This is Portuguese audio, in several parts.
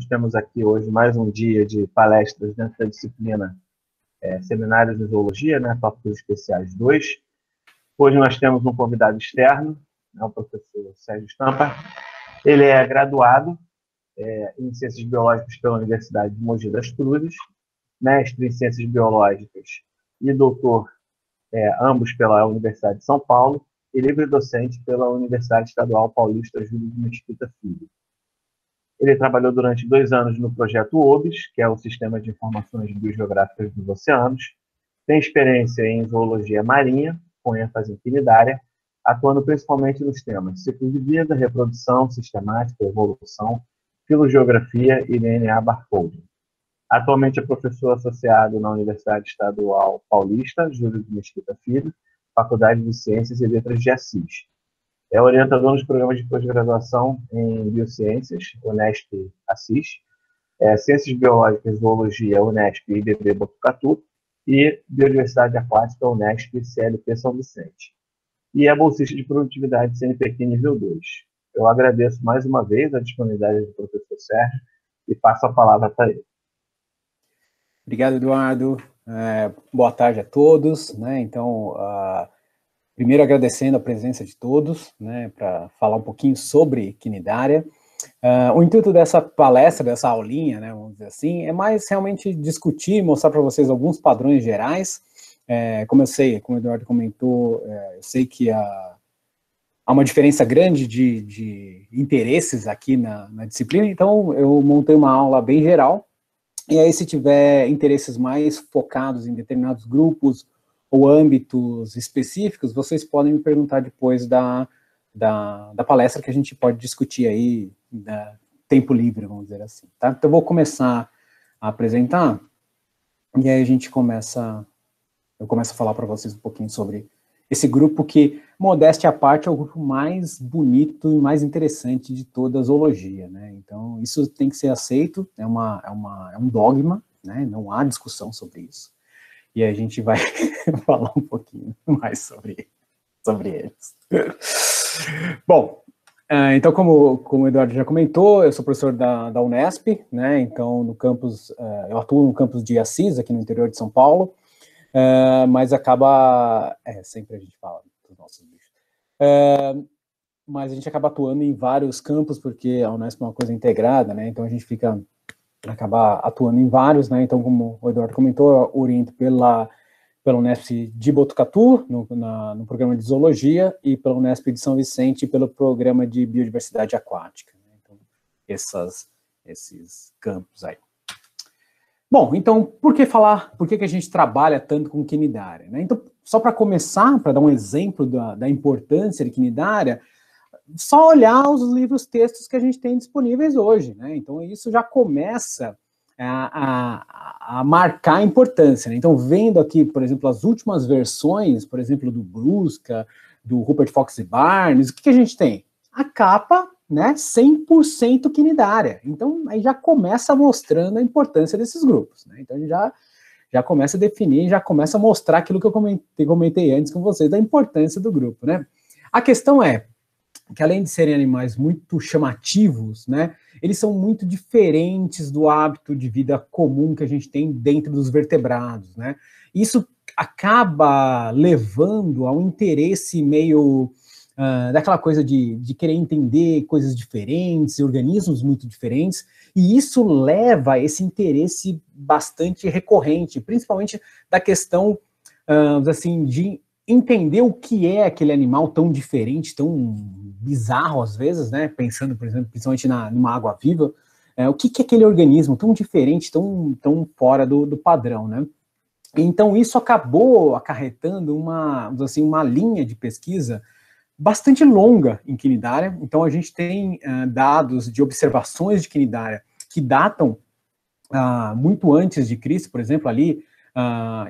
temos aqui hoje mais um dia de palestras dentro da disciplina Seminários de Zoologia, né, Tópicos Especiais 2. Hoje nós temos um convidado externo, o professor Sérgio Stampa. Ele é graduado em Ciências Biológicas pela Universidade de Mogi das Cruzes, mestre em Ciências Biológicas e doutor, ambos pela Universidade de São Paulo, e livre-docente pela Universidade Estadual Paulista Júlio de Mesquita Filho. Ele trabalhou durante 2 anos no projeto OBIS, que é o Sistema de Informações Biogeográficas dos Oceanos. Tem experiência em zoologia marinha, com ênfase em quinidária, atuando principalmente nos temas ciclo de vida, reprodução, sistemática, evolução, filogeografia e DNA barcoding. Atualmente é professor associado na Universidade Estadual Paulista Júlio de Mesquita Filho, Faculdade de Ciências e Letras de Assis. É orientador nos programas de pós-graduação em Biociências, Unesp Assis, Ciências Biológicas e Zoologia, Unesp e IBB Botucatu, e Biodiversidade Aquática, Unesp e CLP São Vicente. E é bolsista de produtividade CNPq nível 2. Eu agradeço mais uma vez a disponibilidade do professor Sérgio e passo a palavra para ele. Obrigado, Eduardo. Boa tarde a todos, né? Então, primeiro agradecendo a presença de todos, né, para falar um pouquinho sobre quinidária. O intuito dessa palestra, dessa aulinha, né, vamos dizer assim, é mais realmente discutir, mostrar para vocês alguns padrões gerais. Como o Eduardo comentou, eu sei que há uma diferença grande de interesses aqui na disciplina, então eu montei uma aula bem geral, e aí se tiver interesses mais focados em determinados grupos ou âmbitos específicos, vocês podem me perguntar depois da palestra, que a gente pode discutir aí, tempo livre, vamos dizer assim, tá? Então eu vou começar a apresentar, e aí eu começo a falar para vocês um pouquinho sobre esse grupo que, modéstia à parte, é o grupo mais bonito e mais interessante de toda a zoologia, né? Então isso tem que ser aceito, é um dogma, né? Não há discussão sobre isso. E a gente vai falar um pouquinho mais sobre eles. Bom, então, como o Eduardo já comentou, eu sou professor da Unesp, né? Então, eu atuo no campus de Assis, aqui no interior de São Paulo, mas sempre a gente fala dos nossos bichos. Mas a gente acaba atuando em vários campos, porque a Unesp é uma coisa integrada, né? Então, a gente acaba atuando em vários, né? Então, como o Eduardo comentou, eu oriento pela Unesp de Botucatu, no programa de Zoologia, e pela Unesp de São Vicente, pelo programa de Biodiversidade Aquática, né? Então, esses campos aí. Bom, então, por que a gente trabalha tanto com quinidária, né? Então, só para começar, para dar um exemplo da importância de quinidária, só olhar os livros textos que a gente tem disponíveis hoje, né? Então, isso já começa a marcar a importância, né? Então, vendo aqui, por exemplo, as últimas versões, por exemplo, do Brusca, do Rupert Fox e Barnes, o que a gente tem? A capa, né, 100% quinidária. Então, aí já começa mostrando a importância desses grupos, né? Então, já começa a definir, já começa a mostrar aquilo que eu comentei antes com vocês, da importância do grupo, né? A questão é que, além de serem animais muito chamativos, né, eles são muito diferentes do hábito de vida comum que a gente tem dentro dos vertebrados, né? Isso acaba levando a um interesse meio daquela coisa de querer entender coisas diferentes, organismos muito diferentes, e isso leva a esse interesse bastante recorrente, principalmente da questão, assim, de entender o que é aquele animal tão diferente, tão bizarro às vezes, né? Pensando, por exemplo, principalmente numa água viva, o que é aquele organismo tão diferente, tão fora do padrão, né? Então isso acabou acarretando uma linha de pesquisa bastante longa em quinidária. Então a gente tem dados de observações de quinidária que datam muito antes de Cristo, por exemplo, ali,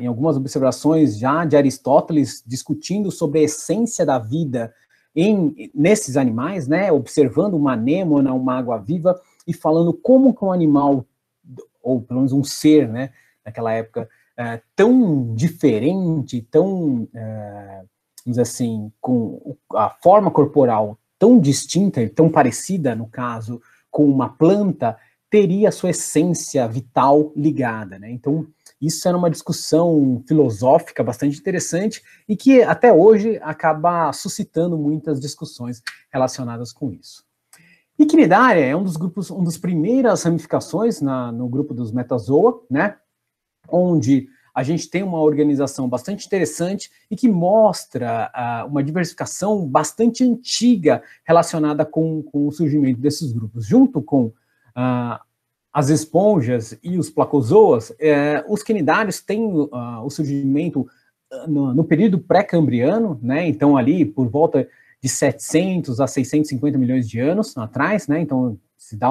em algumas observações já de Aristóteles, discutindo sobre a essência da vida nesses animais, né, observando uma anêmona, uma água-viva, e falando como que um animal, ou pelo menos um ser, né, naquela época, tão diferente, tão, vamos dizer assim, com a forma corporal tão distinta e tão parecida, no caso, com uma planta, teria a sua essência vital ligada, né? Então, isso era uma discussão filosófica bastante interessante e que até hoje acaba suscitando muitas discussões relacionadas com isso. E Cnidaria é um dos grupos, uma das primeiras ramificações no grupo dos Metazoa, né? Onde a gente tem uma organização bastante interessante e que mostra uma diversificação bastante antiga relacionada com o surgimento desses grupos. Junto com as esponjas e os placozoas, os cnidários têm o surgimento no período pré-cambriano, né? Então ali por volta de 700 a 650 milhões de anos atrás, né? Então se dá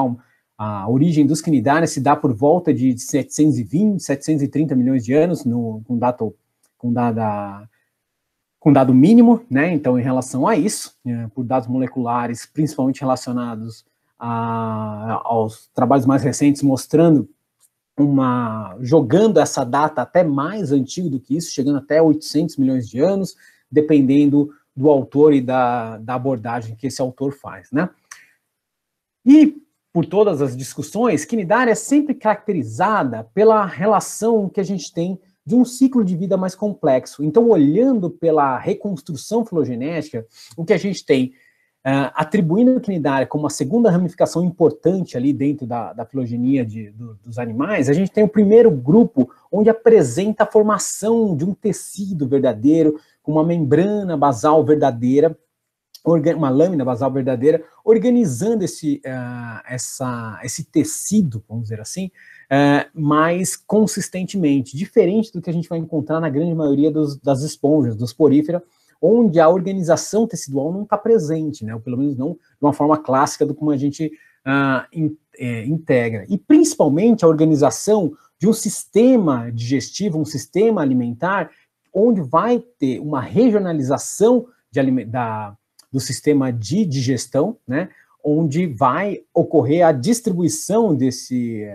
a origem dos cnidários se dá por volta de 720, 730 milhões de anos, com dado mínimo, né? Então, em relação a isso, por dados moleculares, principalmente relacionados aos trabalhos mais recentes, mostrando jogando essa data até mais antiga do que isso, chegando até 800 milhões de anos, dependendo do autor e da abordagem que esse autor faz, né? E por todas as discussões, Cnidaria é sempre caracterizada pela relação que a gente tem de um ciclo de vida mais complexo. Então, olhando pela reconstrução filogenética, o que a gente tem, atribuindo a Cnidaria como a segunda ramificação importante ali dentro da filogenia dos animais, a gente tem o primeiro grupo onde apresenta a formação de um tecido verdadeiro, com uma membrana basal verdadeira, uma lâmina basal verdadeira, organizando esse tecido, vamos dizer assim, mais consistentemente, diferente do que a gente vai encontrar na grande maioria das esponjas, dos porífera, onde a organização tecidual não está presente, né, ou pelo menos não de uma forma clássica do como a gente integra. E principalmente a organização de um sistema digestivo, um sistema alimentar, onde vai ter uma regionalização do sistema de digestão, né, onde vai ocorrer a distribuição desse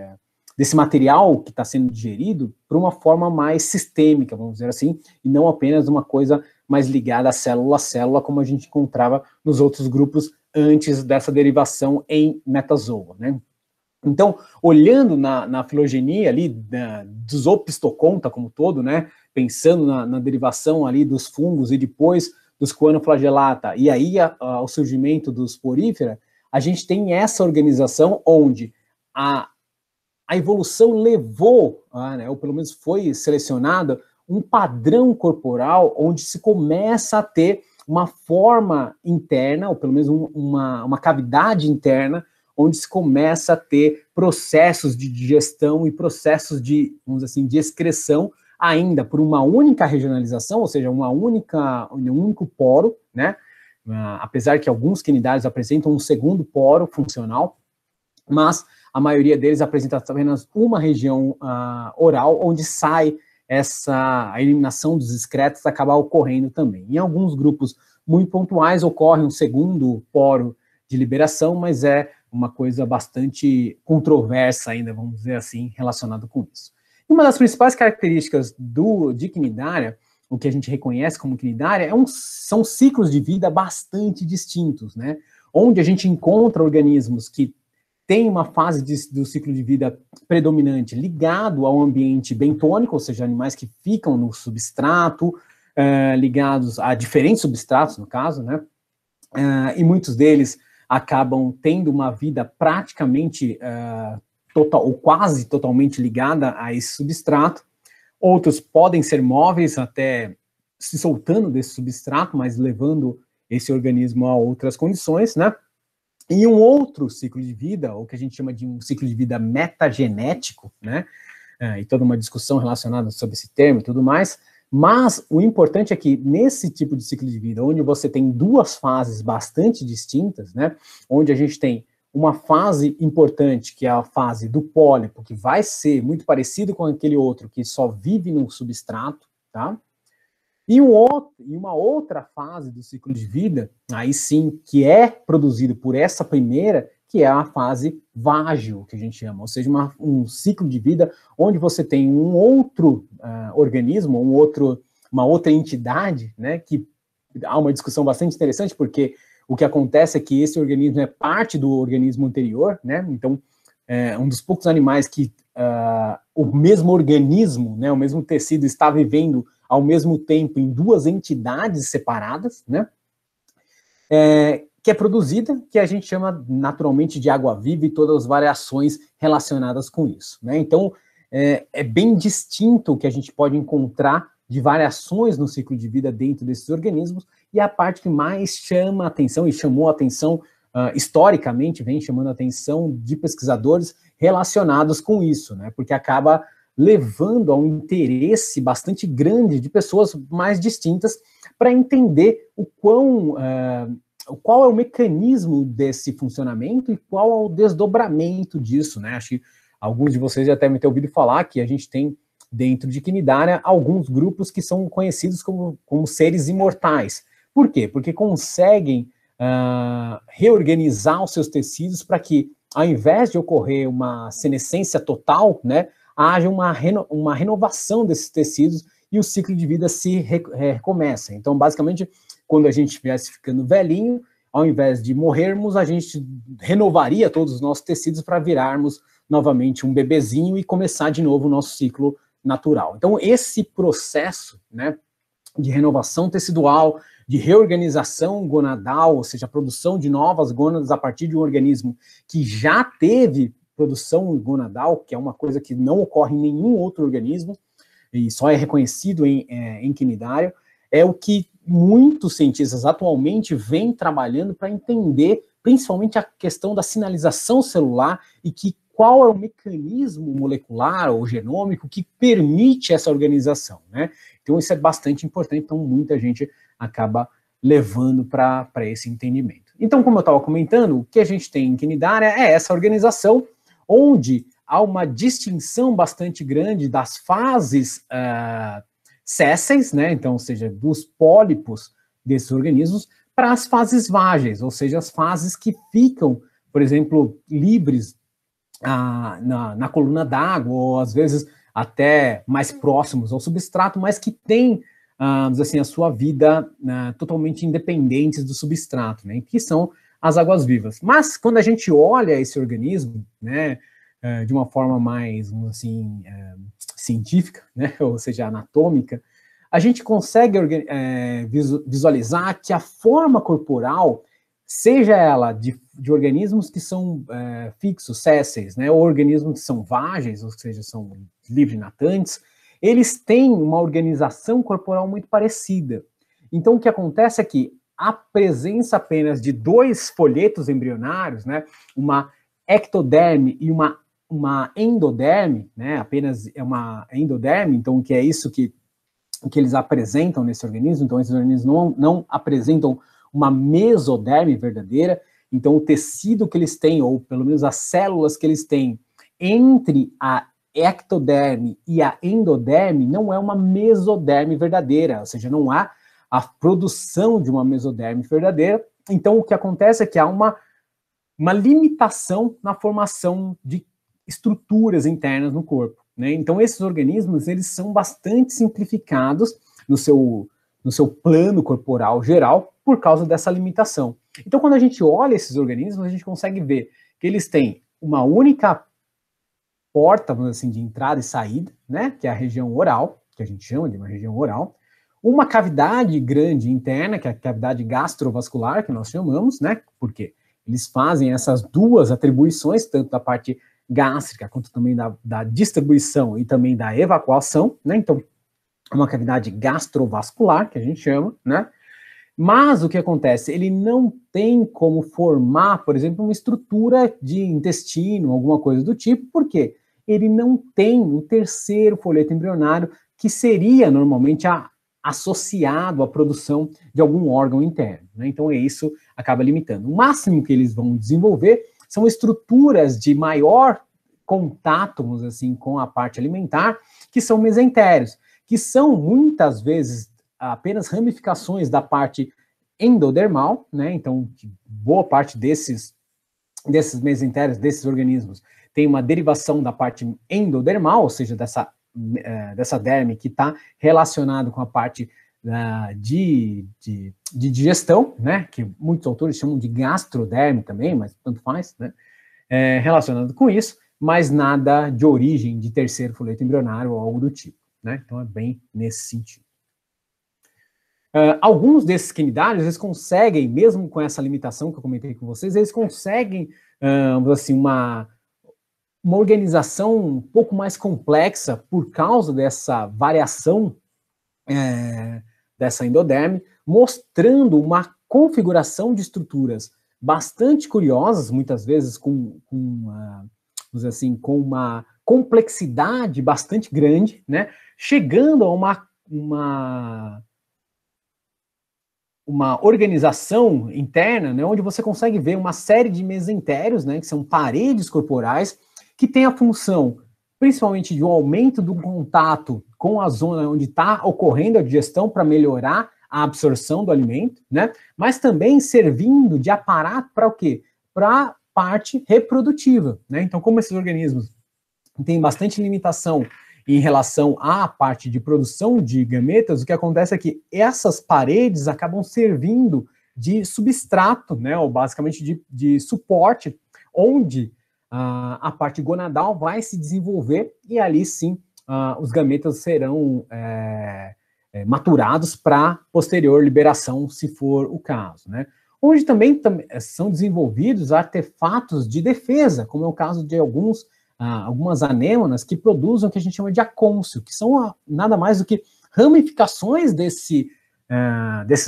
material que está sendo digerido para uma forma mais sistêmica, vamos dizer assim, e não apenas uma coisa mais ligada a célula, como a gente encontrava nos outros grupos antes dessa derivação em Metazoa, né. Então, olhando na filogenia ali dos Opisthoconta como todo, né, pensando na derivação ali dos fungos e depois dos Choanoflagellata, e aí o surgimento dos porífera, a gente tem essa organização onde a evolução levou, né, ou pelo menos foi selecionado, um padrão corporal onde se começa a ter uma forma interna, ou pelo menos uma cavidade interna, onde se começa a ter processos de digestão e processos de, vamos dizer assim, de excreção, ainda por uma única regionalização, ou seja, um único poro, né? Apesar que alguns cnidários apresentam um segundo poro funcional, mas a maioria deles apresenta apenas uma região oral, onde sai a eliminação dos excretos, acaba ocorrendo também. Em alguns grupos muito pontuais ocorre um segundo poro de liberação, mas é uma coisa bastante controversa ainda, vamos dizer assim, relacionado com isso. Uma das principais características de Cnidaria, o que a gente reconhece como Cnidaria, são ciclos de vida bastante distintos, né? Onde a gente encontra organismos que têm uma fase do ciclo de vida predominante ligado ao ambiente bentônico, ou seja, animais que ficam no substrato, ligados a diferentes substratos, no caso, né? E muitos deles acabam tendo uma vida praticamente total ou quase totalmente ligada a esse substrato. Outros podem ser móveis, até se soltando desse substrato, mas levando esse organismo a outras condições, né? E um outro ciclo de vida, o que a gente chama de um ciclo de vida metagenético, né? E toda uma discussão relacionada sobre esse termo e tudo mais. Mas o importante é que nesse tipo de ciclo de vida, onde você tem duas fases bastante distintas, né? Onde a gente tem uma fase importante, que é a fase do pólipo, que vai ser muito parecido com aquele outro que só vive no substrato, tá? E uma outra fase do ciclo de vida, aí sim, que é produzido por essa primeira, que é a fase vágio, que a gente chama, ou seja, um ciclo de vida onde você tem um outro organismo, uma outra entidade, né, que há uma discussão bastante interessante, porque o que acontece é que esse organismo é parte do organismo anterior, né, então um dos poucos animais que o mesmo organismo, né, o mesmo tecido está vivendo ao mesmo tempo em duas entidades separadas, né, que é produzida, que a gente chama naturalmente de água-viva e todas as variações relacionadas com isso, né? Então, é bem distinto o que a gente pode encontrar de variações no ciclo de vida dentro desses organismos, e a parte que mais chama a atenção, e chamou a atenção historicamente, vem chamando a atenção de pesquisadores relacionados com isso, né? Porque acaba levando a um interesse bastante grande de pessoas mais distintas para entender qual é o mecanismo desse funcionamento e qual é o desdobramento disso, né? Acho que alguns de vocês já devem ter ouvido falar que a gente tem dentro de Cnidaria alguns grupos que são conhecidos como seres imortais. Por quê? Porque conseguem reorganizar os seus tecidos para que, ao invés de ocorrer uma senescência total, né, haja uma renovação desses tecidos e o ciclo de vida se recomeça. Então, basicamente, quando a gente estivesse ficando velhinho, ao invés de morrermos, a gente renovaria todos os nossos tecidos para virarmos novamente um bebezinho e começar de novo o nosso ciclo natural. Então, esse processo, né, de renovação tecidual, de reorganização gonadal, ou seja, a produção de novas gônadas a partir de um organismo que já teve produção gonadal, que é uma coisa que não ocorre em nenhum outro organismo, e só é reconhecido em Cnidaria, é o que muitos cientistas atualmente vêm trabalhando para entender, principalmente a questão da sinalização celular e qual é o mecanismo molecular ou genômico que permite essa organização, né? Então isso é bastante importante, então muita gente acaba levando para esse entendimento. Então, como eu estava comentando, o que a gente tem em Cnidaria é essa organização onde há uma distinção bastante grande das fases sésseis, né? Então, ou seja, dos pólipos desses organismos, para as fases vágeis, ou seja, as fases que ficam, por exemplo, livres na coluna d'água, ou às vezes até mais próximos ao substrato, mas que têm, assim, a sua vida totalmente independentes do substrato, né? Que são as águas-vivas. Mas quando a gente olha esse organismo, né, de uma forma mais, assim, científica, né, ou seja, anatômica, a gente consegue visualizar que a forma corporal, seja ela de organismos que são fixos, sésseis, né, ou organismos que são vágeis, ou seja, são livre-natantes, eles têm uma organização corporal muito parecida. Então, o que acontece é que a presença apenas de dois folhetos embrionários, né, uma ectoderme e uma endoderme, né, apenas é uma endoderme, então que é isso que eles apresentam nesse organismo, então esses organismos não apresentam uma mesoderme verdadeira, então o tecido que eles têm, ou pelo menos as células que eles têm entre a ectoderme e a endoderme não é uma mesoderme verdadeira, ou seja, não há a produção de uma mesoderme verdadeira. Então o que acontece é que há uma limitação na formação de estruturas internas no corpo, né? Então esses organismos, eles são bastante simplificados no seu plano corporal geral por causa dessa limitação. Então quando a gente olha esses organismos, a gente consegue ver que eles têm uma única porta, vamos dizer assim, de entrada e saída, né, que é a região oral, que a gente chama de uma região oral, uma cavidade grande interna, que é a cavidade gastrovascular, que nós chamamos, né, porque eles fazem essas duas atribuições, tanto da parte gástrica, quanto também da distribuição e também da evacuação, né, então, uma cavidade gastrovascular, que a gente chama, né, mas o que acontece? Ele não tem como formar, por exemplo, uma estrutura de intestino, alguma coisa do tipo, por quê? Ele não tem o terceiro folheto embrionário, que seria normalmente associado à produção de algum órgão interno, né? Então isso acaba limitando. O máximo que eles vão desenvolver são estruturas de maior contato, vamos dizer assim, com a parte alimentar, que são mesentérios, que são muitas vezes apenas ramificações da parte endodermal, né? Então, boa parte desses mesentérios, desses organismos, tem uma derivação da parte endodermal, ou seja, dessa derme que está relacionado com a parte de digestão, né? Que muitos autores chamam de gastroderme também, mas tanto faz, né? relacionado com isso, mas nada de origem de terceiro folheto embrionário ou algo do tipo, né? Então é bem nesse sentido. Alguns desses quinidários, eles conseguem, mesmo com essa limitação que eu comentei com vocês, eles conseguem, assim, uma organização um pouco mais complexa por causa dessa variação dessa endoderme, mostrando uma configuração de estruturas bastante curiosas, muitas vezes com uma complexidade bastante grande, né, chegando a uma organização interna, né, onde você consegue ver uma série de mesentérios, né, que são paredes corporais, que tem a função, principalmente, de um aumento do contato com a zona onde está ocorrendo a digestão para melhorar a absorção do alimento, né, mas também servindo de aparato para o quê? Para a parte reprodutiva, né? Então, como esses organismos têm bastante limitação em relação à parte de produção de gametas, o que acontece é que essas paredes acabam servindo de substrato, né, ou basicamente de suporte, onde a parte gonadal vai se desenvolver e ali sim os gametas serão maturados para posterior liberação, se for o caso, né? Onde também são desenvolvidos artefatos de defesa, como é o caso de algumas anêmonas que produzem o que a gente chama de acôncio, que são nada mais do que ramificações desses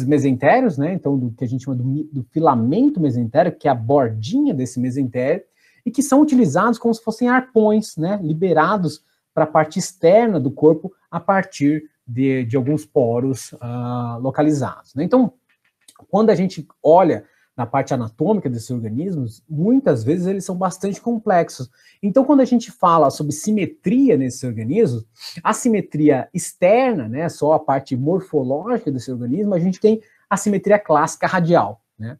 mesentérios, né? Então, do que a gente chama do filamento mesentério, que é a bordinha desse mesentério, e que são utilizados como se fossem arpões, né? Liberados para a parte externa do corpo a partir de alguns poros localizados, né? Então, quando a gente olha na parte anatômica desses organismos, muitas vezes eles são bastante complexos. Então, quando a gente fala sobre simetria nesses organismos, a simetria externa, né, só a parte morfológica desse organismo, a gente tem a simetria clássica radial, né?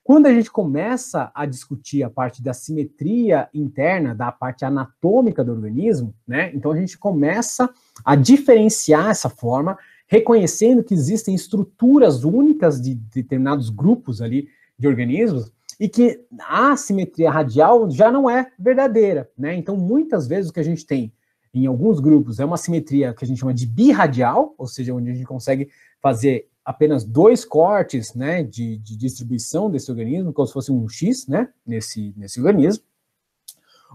Quando a gente começa a discutir a parte da simetria interna, da parte anatômica do organismo, né, então a gente começa a diferenciar essa forma, reconhecendo que existem estruturas únicas de determinados grupos ali de organismos e que a simetria radial já não é verdadeira, né? Então, muitas vezes o que a gente tem em alguns grupos é uma simetria que a gente chama de birradial, ou seja, onde a gente consegue fazer apenas 2 cortes, né, de distribuição desse organismo, como se fosse um X, né, nesse organismo.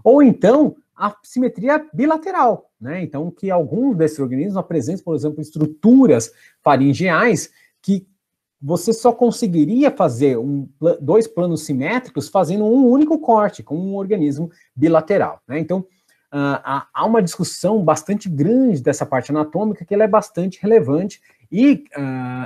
Ou então, a simetria bilateral, né? Então, que alguns desses organismos apresentam, por exemplo, estruturas faringeais que você só conseguiria fazer 2 planos simétricos fazendo um único corte, com um organismo bilateral, né? Então, há uma discussão bastante grande dessa parte anatômica que ela é bastante relevante e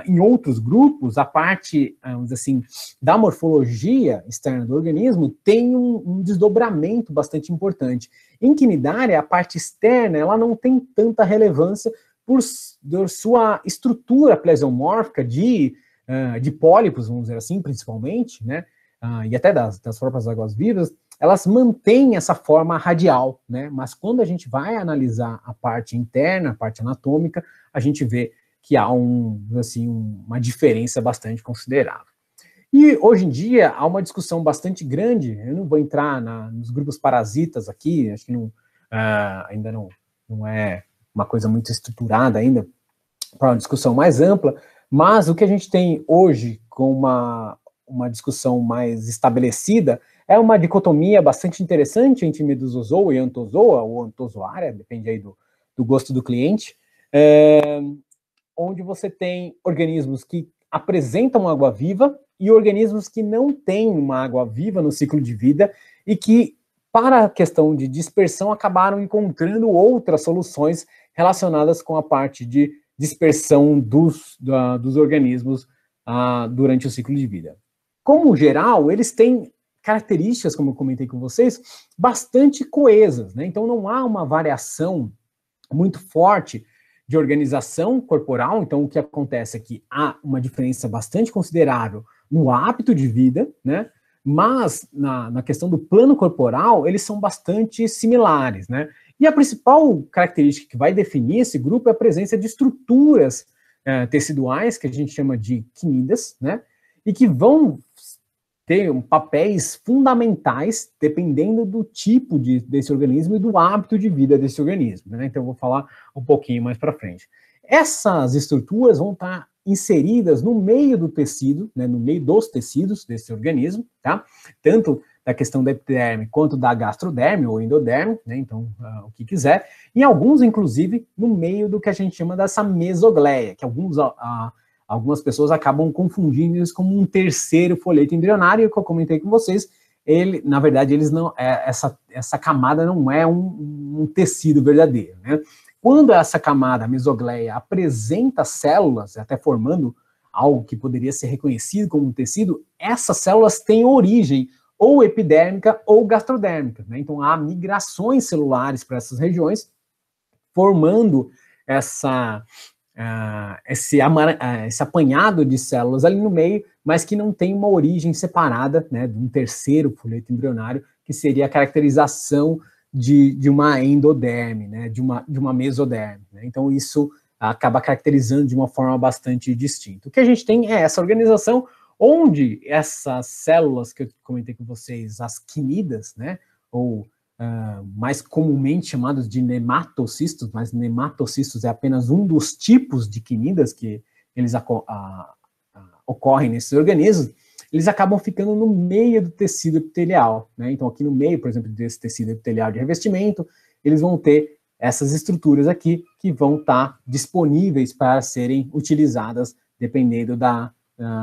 em outros grupos, a parte, vamos dizer assim, da morfologia externa do organismo tem um desdobramento bastante importante. Em quinidária, a parte externa ela não tem tanta relevância por sua estrutura plesiomórfica de pólipos, vamos dizer assim, principalmente, né? E até das próprias águas-vivas, elas mantêm essa forma radial, né? Mas quando a gente vai analisar a parte interna, a parte anatômica, a gente vê que há uma diferença bastante considerável. E hoje em dia há uma discussão bastante grande, eu não vou entrar nos grupos parasitas aqui, acho que ainda não é uma coisa muito estruturada ainda, para uma discussão mais ampla, mas o que a gente tem hoje com uma discussão mais estabelecida é uma dicotomia bastante interessante entre medusozoa e antozoa, ou antozoária, depende aí do gosto do cliente, onde você tem organismos que apresentam água-viva e organismos que não têm uma água-viva no ciclo de vida e que, para a questão de dispersão, acabaram encontrando outras soluções relacionadas com a parte de dispersão dos organismos durante o ciclo de vida. Como geral, eles têm características, como eu comentei com vocês, bastante coesas, né? Então não há uma variação muito forte de organização corporal. Então o que acontece é que há uma diferença bastante considerável no hábito de vida, né? Mas na questão do plano corporal, eles são bastante similares, né? E a principal característica que vai definir esse grupo é a presença de estruturas teciduais, que a gente chama de quinídeas, né? E que vão ter papéis fundamentais dependendo do tipo desse organismo e do hábito de vida desse organismo, né? Então, eu vou falar um pouquinho mais para frente. Essas estruturas vão estar inseridas no meio do tecido, né, no meio dos tecidos desse organismo, tá? Tanto da questão da epiderme quanto da gastroderme ou endoderme, né? Então, o que quiser. E alguns, inclusive, no meio do que a gente chama dessa mesogleia, que algumas pessoas acabam confundindo isso como um terceiro folheto embrionário, que eu comentei com vocês. Na verdade, eles não, essa camada não é um tecido verdadeiro, né? Quando essa camada, a mesogleia, apresenta células, até formando algo que poderia ser reconhecido como um tecido, essas células têm origem ou epidérmica ou gastrodérmica, né? Então, há migrações celulares para essas regiões, formando esse apanhado de células ali no meio, mas que não tem uma origem separada, né, de um terceiro folheto embrionário, que seria a caracterização de uma endoderme, né, de uma mesoderme, né? Então, isso acaba caracterizando de uma forma bastante distinta. O que a gente tem é essa organização onde essas células que eu comentei com vocês, as quinidas, né, ou mais comumente chamados de nematocistos, mas nematocistos é apenas um dos tipos de quinidas que eles ocorrem nesses organismos, eles acabam ficando no meio do tecido epitelial, né? Então, aqui no meio, por exemplo, desse tecido epitelial de revestimento, eles vão ter essas estruturas aqui que vão estar disponíveis para serem utilizadas dependendo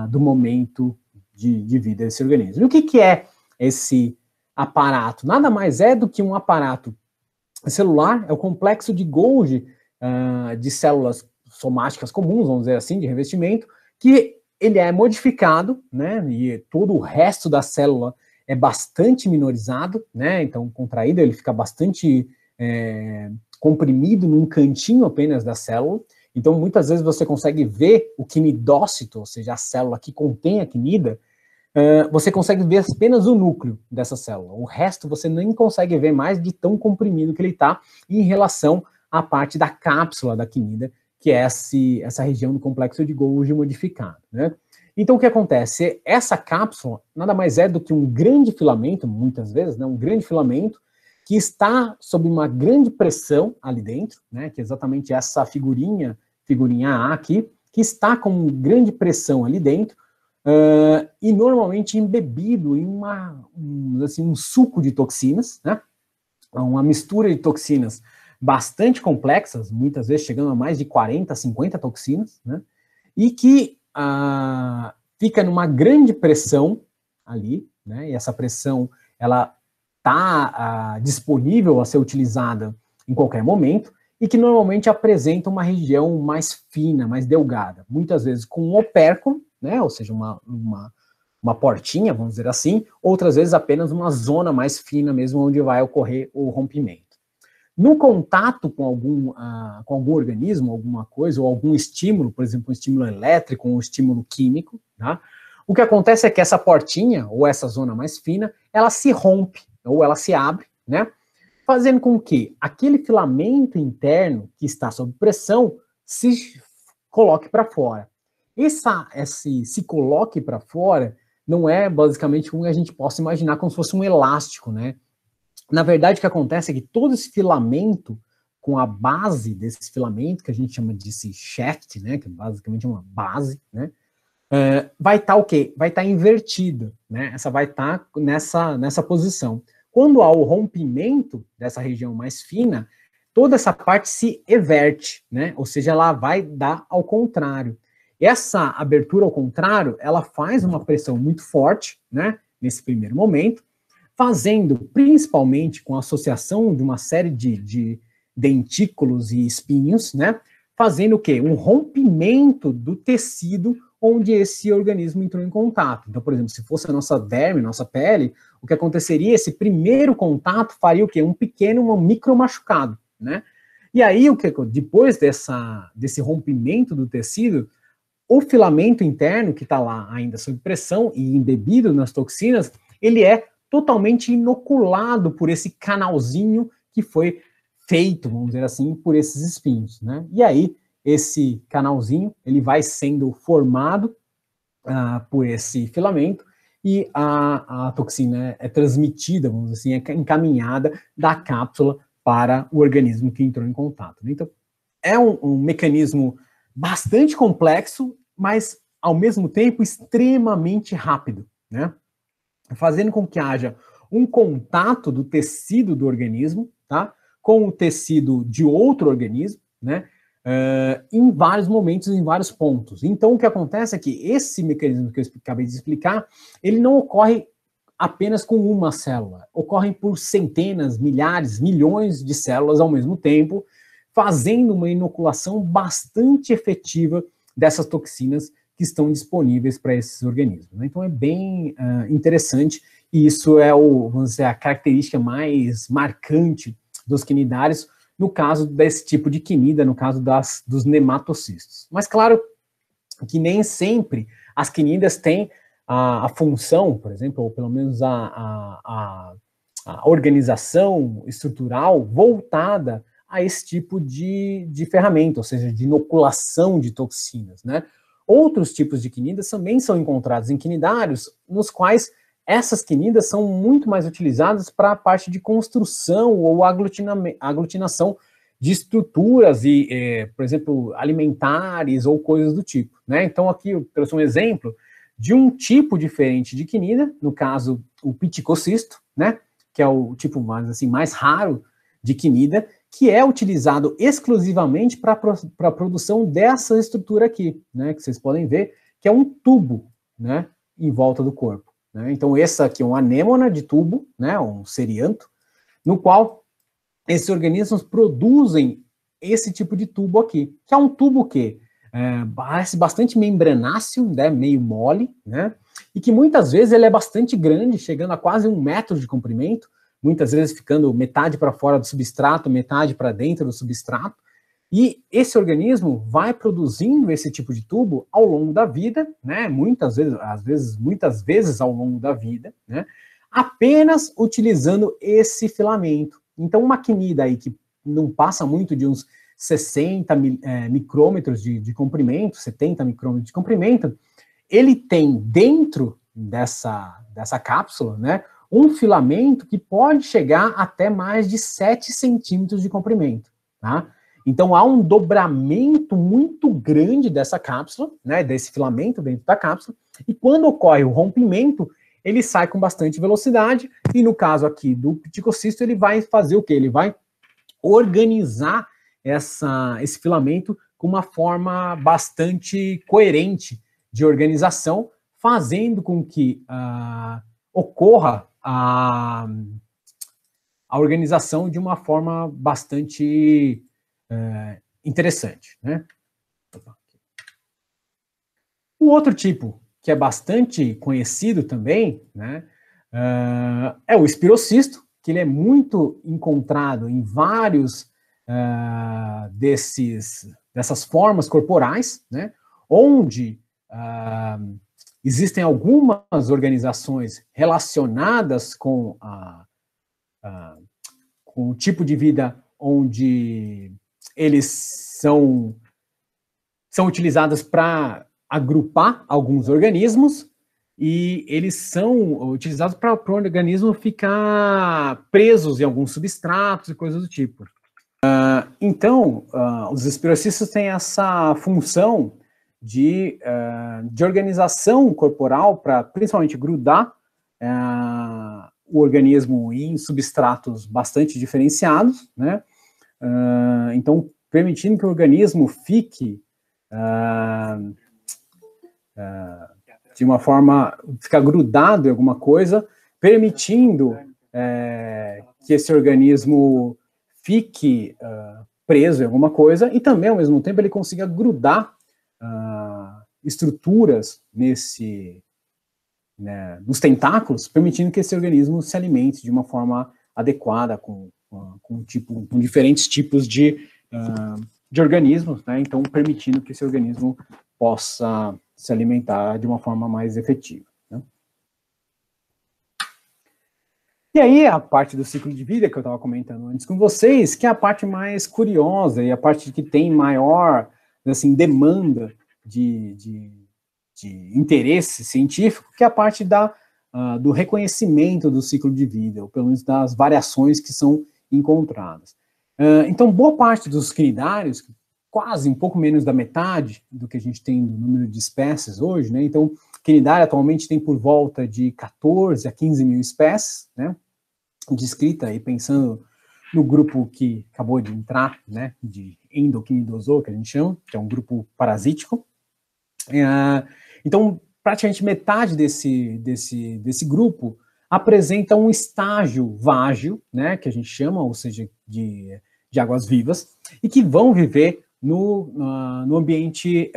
do momento de vida desse organismo. E o que é esse aparato? Nada mais é do que um aparato celular, é o complexo de Golgi de células somáticas comuns, vamos dizer assim, de revestimento, que ele é modificado, né, e todo o resto da célula é bastante minorizado, né, então contraído, ele fica bastante comprimido num cantinho apenas da célula. Então, muitas vezes você consegue ver o quinidócito, ou seja, a célula que contém a quinida, você consegue ver apenas o núcleo dessa célula. O resto você nem consegue ver mais de tão comprimido que ele está em relação à parte da cápsula da quinida, que é essa região do complexo de Golgi modificado, né? Então, o que acontece? Essa cápsula nada mais é do que um grande filamento, muitas vezes, né, um grande filamento, que está sob uma grande pressão ali dentro, né, que é exatamente essa figurinha A aqui, que está com grande pressão ali dentro, e normalmente embebido em um suco de toxinas, né, uma mistura de toxinas bastante complexas, muitas vezes chegando a mais de 40, 50 toxinas, né, e que fica numa grande pressão ali, né, e essa pressão, ela está disponível a ser utilizada em qualquer momento, e que normalmente apresenta uma região mais fina, mais delgada, muitas vezes com um opérculo, né, ou seja, uma portinha, vamos dizer assim, outras vezes apenas uma zona mais fina mesmo, onde vai ocorrer o rompimento. No contato com algum organismo, alguma coisa, ou algum estímulo, por exemplo, um estímulo elétrico, um estímulo químico, tá? O que acontece é que essa portinha, ou essa zona mais fina, ela se rompe, ou ela se abre, né? Fazendo com que aquele filamento interno que está sob pressão se coloque para fora. Esse se coloque para fora não é basicamente como a gente possa imaginar como se fosse um elástico, né? Na verdade, o que acontece é que todo esse filamento, com a base desse filamento, que a gente chama de shaft, né, que é basicamente uma base, né, vai estar o quê? Vai estar invertida, né? Essa vai estar nessa posição. Quando há o rompimento dessa região mais fina, toda essa parte se everte, né? Ou seja, ela vai dar ao contrário. Essa abertura ao contrário, ela faz uma pressão muito forte, né? Nesse primeiro momento, fazendo, principalmente com a associação de uma série de dentículos e espinhos, né? Fazendo o quê? Um rompimento do tecido onde esse organismo entrou em contato. Então, por exemplo, se fosse a nossa derme, nossa pele, o que aconteceria? Esse primeiro contato faria o quê? Um micro machucado, né? E aí, depois desse rompimento do tecido, o filamento interno, que está lá ainda sob pressão e embebido nas toxinas, ele é totalmente inoculado por esse canalzinho que foi feito, vamos dizer assim, por esses espinhos, né? E aí, esse canalzinho, ele vai sendo formado por esse filamento, e a toxina é transmitida, vamos dizer assim, é encaminhada da cápsula para o organismo que entrou em contato. Então, é um mecanismo bastante complexo, mas, ao mesmo tempo, extremamente rápido, né? Fazendo com que haja um contato do tecido do organismo, tá? Com o tecido de outro organismo, né? Em vários momentos, em vários pontos. Então, o que acontece é que esse mecanismo que eu acabei de explicar, ele não ocorre apenas com uma célula, ocorre por centenas, milhares, milhões de células ao mesmo tempo, fazendo uma inoculação bastante efetiva dessas toxinas que estão disponíveis para esses organismos. Então, é bem interessante, e isso é vamos dizer, a característica mais marcante dos quinidários, no caso desse tipo de quinida, no caso dos nematocistos. Mas, claro, que nem sempre as quinidas têm a função, por exemplo, ou pelo menos a organização estrutural voltada a esse tipo de ferramenta, ou seja, de inoculação de toxinas, né? Outros tipos de quinidas também são encontrados em quinidários, nos quais essas quinidas são muito mais utilizadas para a parte de construção ou aglutinação de estruturas, por exemplo, alimentares ou coisas do tipo, né? Então, aqui eu trouxe um exemplo de um tipo diferente de quinida, no caso, o piticocisto, né? Que é o tipo mais raro de quinida, que é utilizado exclusivamente para a produção dessa estrutura aqui, né? Que vocês podem ver, que é um tubo, né? Em volta do corpo. Né? Então, essa aqui é uma anêmona de tubo, né, um cerianto, no qual esses organismos produzem esse tipo de tubo aqui, que é um tubo que parece bastante membranáceo, né, meio mole, né, e que muitas vezes ele é bastante grande, chegando a quase 1 metro de comprimento, muitas vezes ficando metade para fora do substrato, metade para dentro do substrato, e esse organismo vai produzindo esse tipo de tubo ao longo da vida, né? Muitas vezes ao longo da vida, né? Apenas utilizando esse filamento. Então, uma quinida aí que não passa muito de uns 60 micrômetros de comprimento, 70 micrômetros de comprimento, ele tem dentro dessa cápsula, né? Um filamento que pode chegar até mais de 7 centímetros de comprimento, tá? Então, há um dobramento muito grande dessa cápsula, né, desse filamento dentro da cápsula, e quando ocorre o rompimento, ele sai com bastante velocidade, e no caso aqui do piticocisto, ele vai fazer o quê? Ele vai organizar esse filamento com uma forma bastante coerente de organização, fazendo com que ocorra a organização de uma forma bastante interessante, né? O outro tipo, que é bastante conhecido também, né, é o espirocisto, que ele é muito encontrado em vários dessas formas corporais, né, onde existem algumas organizações relacionadas com o tipo de vida onde eles são utilizados para agrupar alguns organismos, e eles são utilizados para o organismo ficar presos em alguns substratos e coisas do tipo. Então, os esporocistas têm essa função de organização corporal para, principalmente, grudar o organismo em substratos bastante diferenciados, né? Então, permitindo que o organismo fique de uma forma, ficar grudado em alguma coisa, permitindo que esse organismo fique preso em alguma coisa, e também, ao mesmo tempo, ele consiga grudar estruturas nos tentáculos, permitindo que esse organismo se alimente de uma forma adequada, com diferentes tipos de organismos, né? Então, permitindo que esse organismo possa se alimentar de uma forma mais efetiva, né? E aí, a parte do ciclo de vida que eu estava comentando antes com vocês, que é a parte mais curiosa e a parte que tem maior, assim, demanda de interesse científico, que é a parte da do reconhecimento do ciclo de vida, ou pelo menos das variações que são encontradas. Então, boa parte dos quinidários, quase um pouco menos da metade do que a gente tem no número de espécies hoje, né? Então, quinidária atualmente tem por volta de 14 a 15 mil espécies, né? Descrita aí pensando no grupo que acabou de entrar, né? De endoquinidozoa, que a gente chama, que é um grupo parasítico. Então, praticamente metade desse grupo apresenta um estágio vágio, né, que a gente chama, ou seja, de águas vivas, e que vão viver no ambiente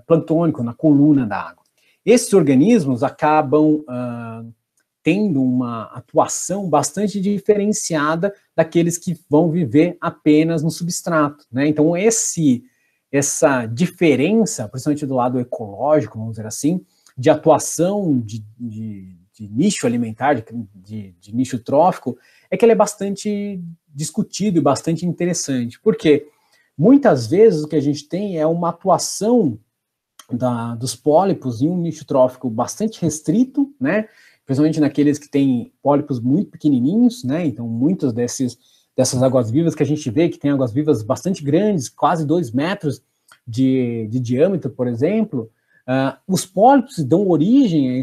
planctônico, na coluna da água. Esses organismos acabam tendo uma atuação bastante diferenciada daqueles que vão viver apenas no substrato, né? Então, essa diferença, principalmente do lado ecológico, vamos dizer assim, de atuação de nicho alimentar, de nicho trófico, é que ele é bastante discutido e bastante interessante, porque muitas vezes o que a gente tem é uma atuação dos pólipos em um nicho trófico bastante restrito, né, principalmente naqueles que têm pólipos muito pequenininhos, né, então muitas dessas águas-vivas que a gente vê, que tem águas-vivas bastante grandes, quase 2 metros de diâmetro, por exemplo, os pólipos que dão origem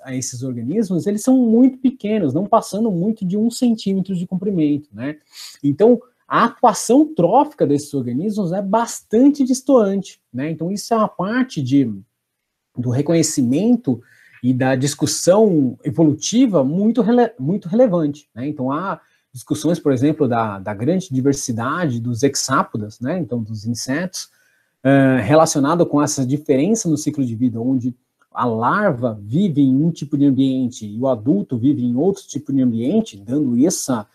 a esses organismos, eles são muito pequenos, não passando muito de 1 centímetro de comprimento, né? Então, a atuação trófica desses organismos é bastante distoante, né? Então, isso é uma parte do reconhecimento e da discussão evolutiva muito relevante, né? Então, há discussões, por exemplo, da grande diversidade dos hexápodas, né? Então, dos insetos, relacionado com essa diferença no ciclo de vida, onde a larva vive em um tipo de ambiente e o adulto vive em outro tipo de ambiente, dando essa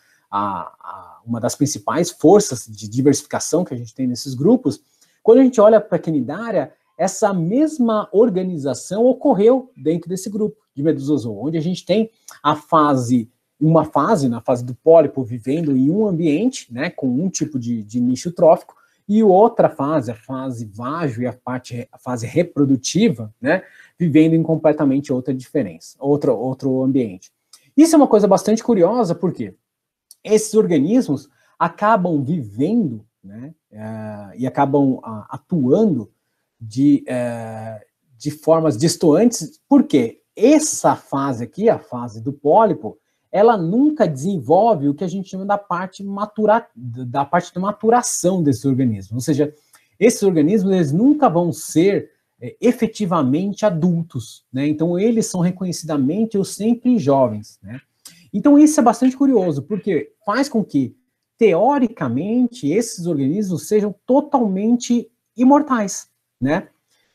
uma das principais forças de diversificação que a gente tem nesses grupos. Quando a gente olha para a quinidária, essa mesma organização ocorreu dentro desse grupo de Medusozoa, onde a gente tem uma fase, na fase do pólipo, vivendo em um ambiente, né, com um tipo de nicho trófico, e outra fase, a fase vágio e a fase reprodutiva, né, vivendo em completamente outra diferença, outro ambiente. Isso é uma coisa bastante curiosa, porque esses organismos acabam vivendo, né, e acabam atuando de formas distantes, porque essa fase aqui, a fase do pólipo, ela nunca desenvolve o que a gente chama da parte de maturação desses organismos. Ou seja, esses organismos eles nunca vão ser efetivamente adultos, né? Então, eles são reconhecidamente os sempre jovens, né? Então, isso é bastante curioso, porque faz com que, teoricamente, esses organismos sejam totalmente imortais, né?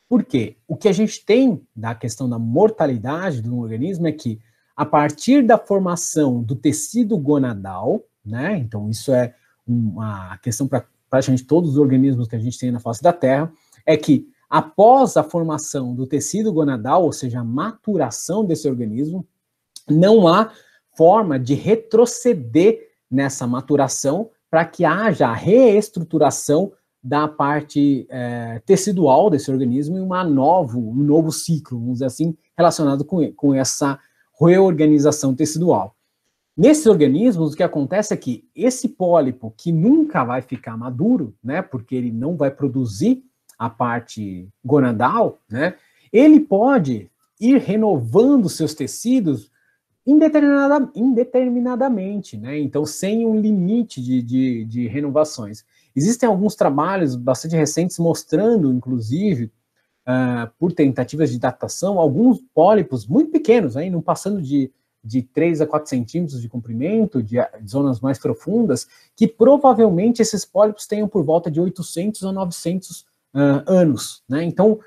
Porque o que a gente tem da questão da mortalidade do organismo é que, a partir da formação do tecido gonadal, né, então isso é uma questão para praticamente todos os organismos que a gente tem na face da Terra, é que após a formação do tecido gonadal, ou seja, a maturação desse organismo, não há forma de retroceder nessa maturação para que haja a reestruturação da parte tecidual desse organismo e um novo ciclo, vamos dizer assim, relacionado com essa reorganização tecidual. Nesses organismos, o que acontece é que esse pólipo, que nunca vai ficar maduro, né, porque ele não vai produzir a parte gonadal, né, ele pode ir renovando seus tecidos indeterminadamente, né, então sem um limite de renovações. Existem alguns trabalhos bastante recentes mostrando, inclusive, por tentativas de datação, alguns pólipos muito pequenos, não passando de 3 a 4 centímetros de comprimento, de zonas mais profundas, que provavelmente esses pólipos tenham por volta de 800 a 900 anos, né? Então,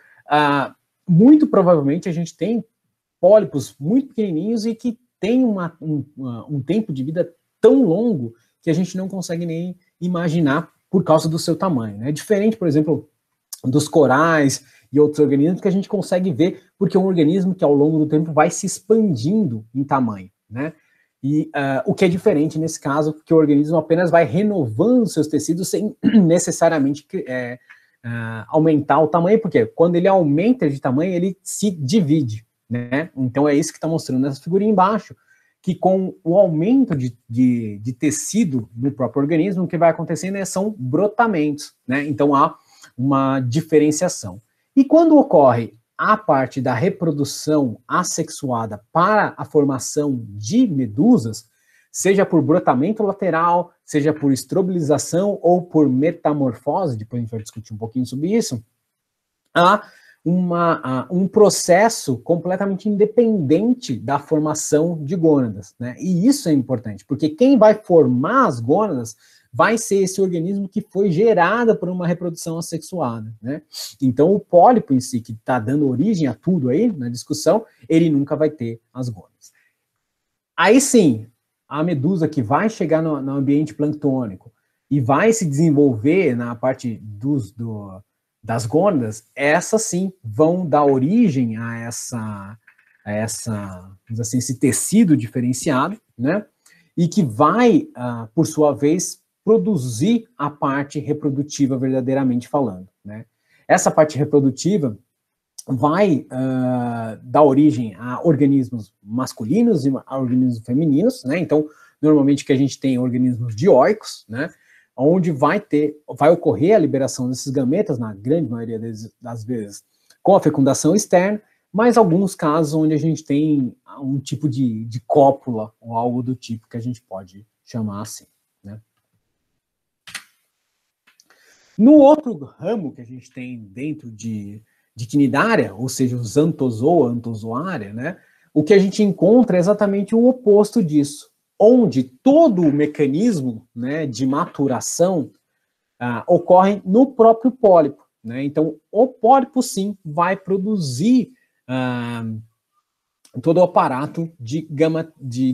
muito provavelmente a gente tem pólipos muito pequenininhos e que tem um tempo de vida tão longo que a gente não consegue nem imaginar por causa do seu tamanho, né? Diferente, por exemplo, dos corais e outros organismos que a gente consegue ver, porque é um organismo que ao longo do tempo vai se expandindo em tamanho, né? E o que é diferente nesse caso, porque o organismo apenas vai renovando seus tecidos sem necessariamente aumentar o tamanho, porque quando ele aumenta de tamanho, ele se divide, né? Então é isso que está mostrando nessa figurinha embaixo, que com o aumento de tecido no próprio organismo, o que vai acontecendo são brotamentos, né? Então há uma diferenciação. E quando ocorre a parte da reprodução assexuada para a formação de medusas, seja por brotamento lateral, seja por estrobilização ou por metamorfose, depois a gente vai discutir um pouquinho sobre isso, há um processo completamente independente da formação de gônadas, né? E isso é importante, porque quem vai formar as gônadas vai ser esse organismo que foi gerado por uma reprodução assexuada, né? Então, o pólipo em si, que está dando origem a tudo aí na discussão, ele nunca vai ter as gônadas. Aí sim, a medusa que vai chegar no ambiente planctônico e vai se desenvolver na parte das gônadas, essas sim vão dar origem a vamos assim, esse tecido diferenciado, né? E que vai, por sua vez, produzir a parte reprodutiva verdadeiramente falando, né? Essa parte reprodutiva vai dar origem a organismos masculinos e a organismos femininos, né? Então, normalmente que a gente tem organismos dioicos, né? Onde vai ocorrer a liberação desses gametas, na grande maioria das vezes, com a fecundação externa, mas alguns casos onde a gente tem um tipo de cópula ou algo do tipo que a gente pode chamar assim, né? No outro ramo que a gente tem dentro de quinidária, ou seja, os antozoa, antozoária, né? O que a gente encontra é exatamente o oposto disso, onde todo o mecanismo, né, de maturação ocorre no próprio pólipo, né? Então, o pólipo, sim, vai produzir todo o aparato de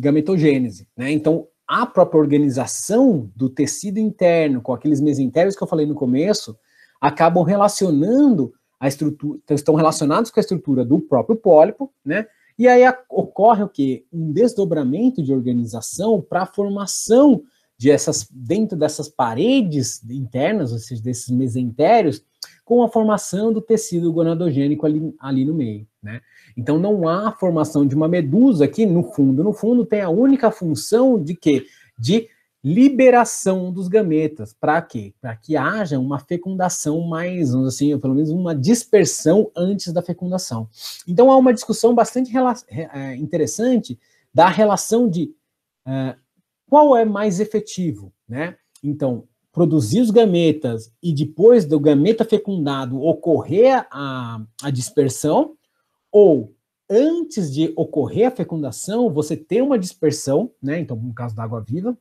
gametogênese, né? Então, a própria organização do tecido interno com aqueles mesentérios que eu falei no começo acabam relacionando a estrutura, estão relacionados com a estrutura do próprio pólipo, né? E aí ocorre o quê? Um desdobramento de organização para a formação dentro dessas paredes internas, ou seja, desses mesentérios, com a formação do tecido gonadogênico ali no meio, né? Então não há formação de uma medusa que, no fundo, tem a única função de quê? De liberação dos gametas. Para quê? Para que haja uma fecundação mais, assim, pelo menos uma dispersão antes da fecundação. Então há uma discussão bastante interessante da relação de qual é mais efetivo, né? Então, produzir os gametas e depois do gameta fecundado ocorrer a dispersão, ou antes de ocorrer a fecundação, você ter uma dispersão, né? Então, no caso da água-viva,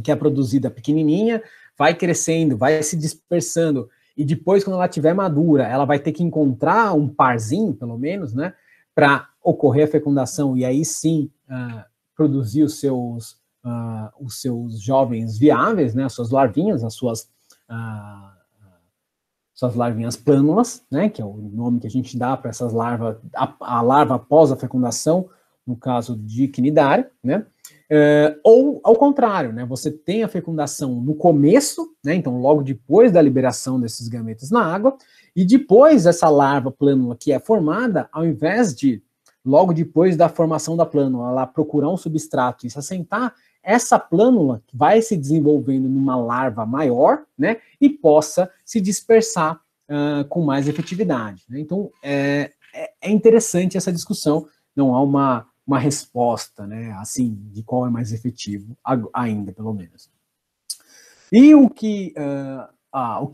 que é produzida pequenininha, vai crescendo, vai se dispersando, e depois, quando ela estiver madura, ela vai ter que encontrar um parzinho, pelo menos, né? Para ocorrer a fecundação, e aí sim produzir os seus jovens viáveis, né? As suas larvinhas, as suas larvinhas plânulas, né, que é o nome que a gente dá para essas larvas, a larva após a fecundação, no caso de quinidária, né, ou ao contrário, né, você tem a fecundação no começo, né, então logo depois da liberação desses gametas na água, e depois essa larva plânula que é formada, ao invés de, logo depois da formação da plânula, ela procurar um substrato e se assentar, essa plânula vai se desenvolvendo numa larva maior, né, e possa se dispersar com mais efetividade, né? Então, é interessante essa discussão, não há uma resposta, né, assim, de qual é mais efetivo, ainda, pelo menos. E o que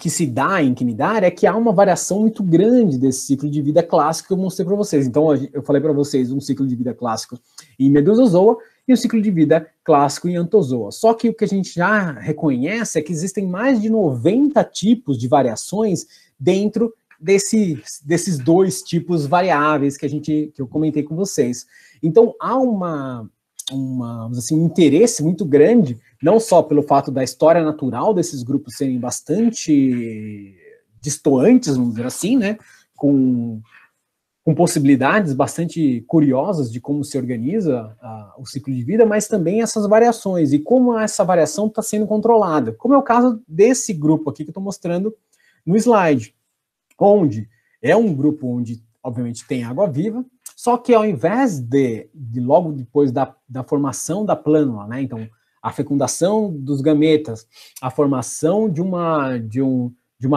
se dá em quinidária é que há uma variação muito grande desse ciclo de vida clássico que eu mostrei para vocês. Então, eu falei para vocês um ciclo de vida clássico em Medusozoa e o ciclo de vida clássico em Anthozoa. Só que o que a gente já reconhece é que existem mais de 90 tipos de variações dentro desses dois tipos variáveis que eu comentei com vocês. Então, há um interesse muito grande, não só pelo fato da história natural desses grupos serem bastante distoantes, vamos dizer assim, né, com possibilidades bastante curiosas de como se organiza o ciclo de vida, mas também essas variações, e como essa variação está sendo controlada, como é o caso desse grupo aqui que eu estou mostrando no slide, onde é um grupo onde, obviamente, tem água viva, Só que ao invés de logo depois da formação da plânula, né, então a fecundação dos gametas, a formação de uma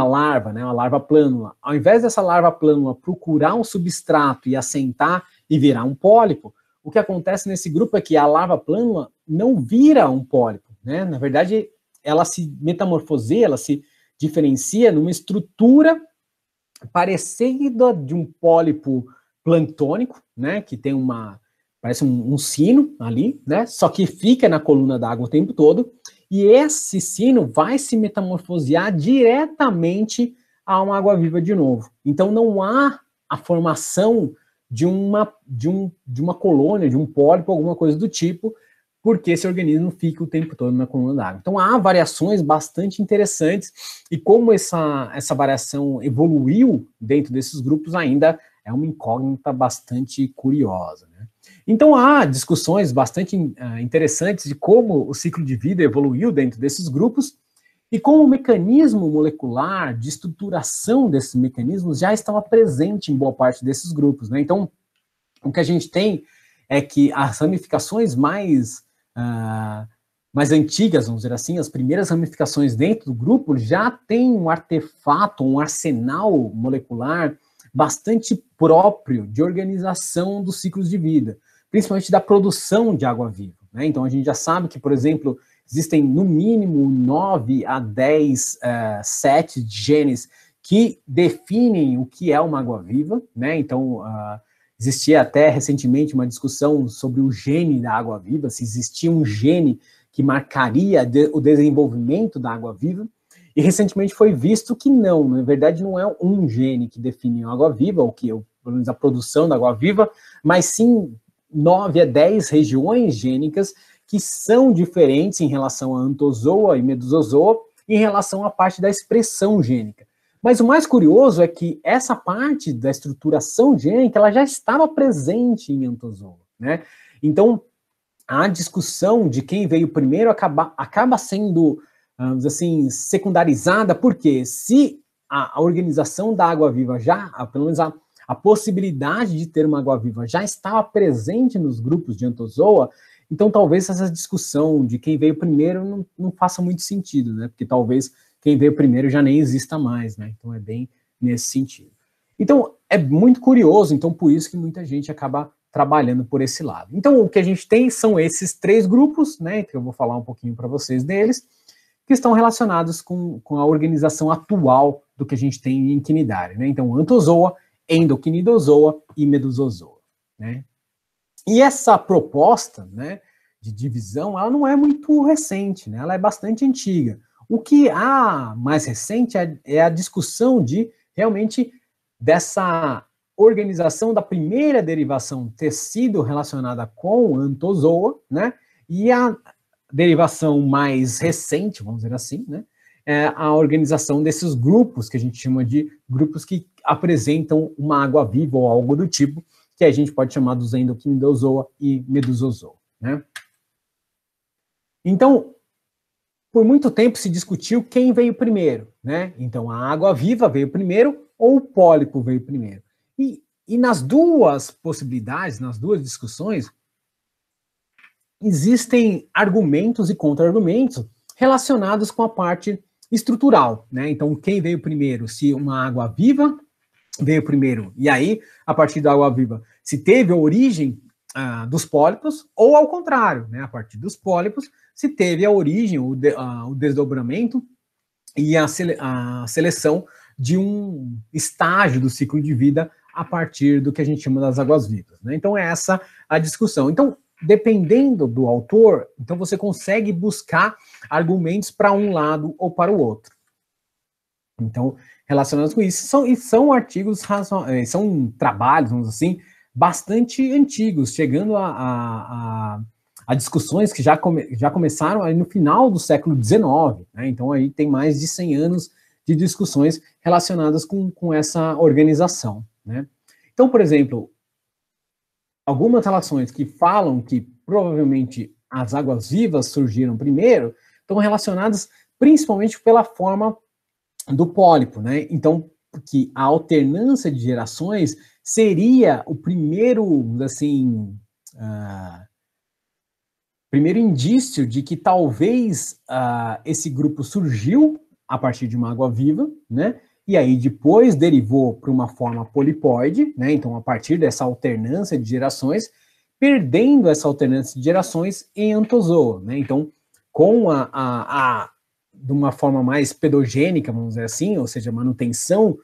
larva, né, uma larva plânula, ao invés dessa larva plânula procurar um substrato e assentar e virar um pólipo, o que acontece nesse grupo é que a larva plânula não vira um pólipo, né? Na verdade, ela se metamorfoseia, ela se diferencia numa estrutura parecida de um pólipo planctônico, né? Que tem parece um sino ali, né? Só que fica na coluna d'água o tempo todo, e esse sino vai se metamorfosear diretamente a uma água-viva de novo. Então não há a formação de uma colônia, de um pólipo, alguma coisa do tipo, porque esse organismo fica o tempo todo na coluna d'água. Então há variações bastante interessantes, e como essa variação evoluiu dentro desses grupos ainda é uma incógnita bastante curiosa, né? Então há discussões bastante interessantes de como o ciclo de vida evoluiu dentro desses grupos, e como o mecanismo molecular de estruturação desses mecanismos já estava presente em boa parte desses grupos, né? Então, o que a gente tem é que as ramificações mais antigas, vamos dizer assim, as primeiras ramificações dentro do grupo já tem um artefato, um arsenal molecular bastante próprio de organização dos ciclos de vida, principalmente da produção de água-viva, né? Então, a gente já sabe que, por exemplo, existem no mínimo 9 a 10 sets de genes que definem o que é uma água-viva, né? Então, existia até recentemente uma discussão sobre o gene da água-viva, se existia um gene que marcaria o desenvolvimento da água-viva, e recentemente foi visto que não, na verdade não é um gene que define a água-viva, ou que, pelo menos a produção da água-viva, mas sim 9 a 10 regiões gênicas que são diferentes em relação a Anthozoa e Medusozoa, em relação à parte da expressão gênica. Mas o mais curioso é que essa parte da estruturação gênica, ela já estava presente em Anthozoa, né? Então, a discussão de quem veio primeiro acaba sendo, vamos dizer assim, secundarizada, porque se a organização da água-viva pelo menos a possibilidade de ter uma água-viva já estava presente nos grupos de Anthozoa, então talvez essa discussão de quem veio primeiro não faça muito sentido, né? Porque talvez quem veio primeiro já nem exista mais, né? Então é bem nesse sentido. Então é muito curioso, então por isso que muita gente acaba trabalhando por esse lado. Então o que a gente tem são esses 3 grupos, né? Que eu vou falar um pouquinho para vocês deles, que estão relacionados com a organização atual do que a gente tem em Quinidária, né? Então Anthozoa, Endoquinidozoa e Medusozoa, né? E essa proposta, né, de divisão, ela não é muito recente, né? Ela é bastante antiga. O que há mais recente é a discussão de, realmente, dessa organização da primeira derivação ter sido relacionada com Anthozoa, né? E a derivação mais recente, vamos dizer assim, né? É a organização desses grupos, que a gente chama de grupos que apresentam uma água-viva ou algo do tipo, que a gente pode chamar dos Endoquinidozoa e Medusozoa, né? Então, por muito tempo se discutiu quem veio primeiro, né? Então, a água-viva veio primeiro ou o pólipo veio primeiro. E nas duas possibilidades, nas duas discussões, existem argumentos e contra-argumentos relacionados com a parte estrutural, né? Então, quem veio primeiro? Se uma água-viva veio primeiro, e aí, a partir da água-viva, se teve a origem dos pólipos, ou ao contrário, né? A partir dos pólipos, se teve a origem, o desdobramento e a seleção de um estágio do ciclo de vida a partir do que a gente chama das águas-vivas, né? Então, é essa a discussão. Então, dependendo do autor, então você consegue buscar argumentos para um lado ou para o outro. Então, relacionados com isso, são artigos, são trabalhos, vamos dizer assim, bastante antigos, chegando a discussões que já começaram aí no final do século XIX, né? Então aí tem mais de 100 anos de discussões relacionadas com essa organização, né? Então, por exemplo, algumas relações que falam que provavelmente as águas-vivas surgiram primeiro estão relacionadas principalmente pela forma do pólipo, né? Então, que a alternância de gerações seria o primeiro, assim, primeiro indício de que talvez esse grupo surgiu a partir de uma água-viva, né? E aí depois derivou para uma forma poliploide, né? Então, a partir dessa alternância de gerações, perdendo essa alternância de gerações em Anthozoa, né? Então, com de uma forma mais pedogênica, vamos dizer assim, ou seja, manutenção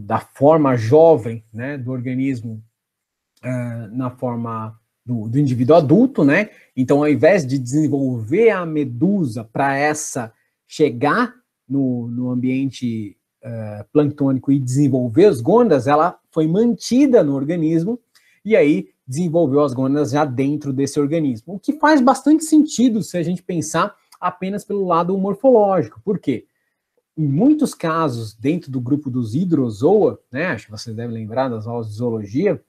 da forma jovem, né, do organismo na forma do indivíduo adulto, né? Então, ao invés de desenvolver a medusa para essa chegar no ambiente planctônico e desenvolver as gônadas, ela foi mantida no organismo e aí desenvolveu as gônadas já dentro desse organismo. O que faz bastante sentido se a gente pensar apenas pelo lado morfológico. Por quê? Em muitos casos, dentro do grupo dos hidrozoa, né, acho que vocês devem lembrar das aulas de zoologia,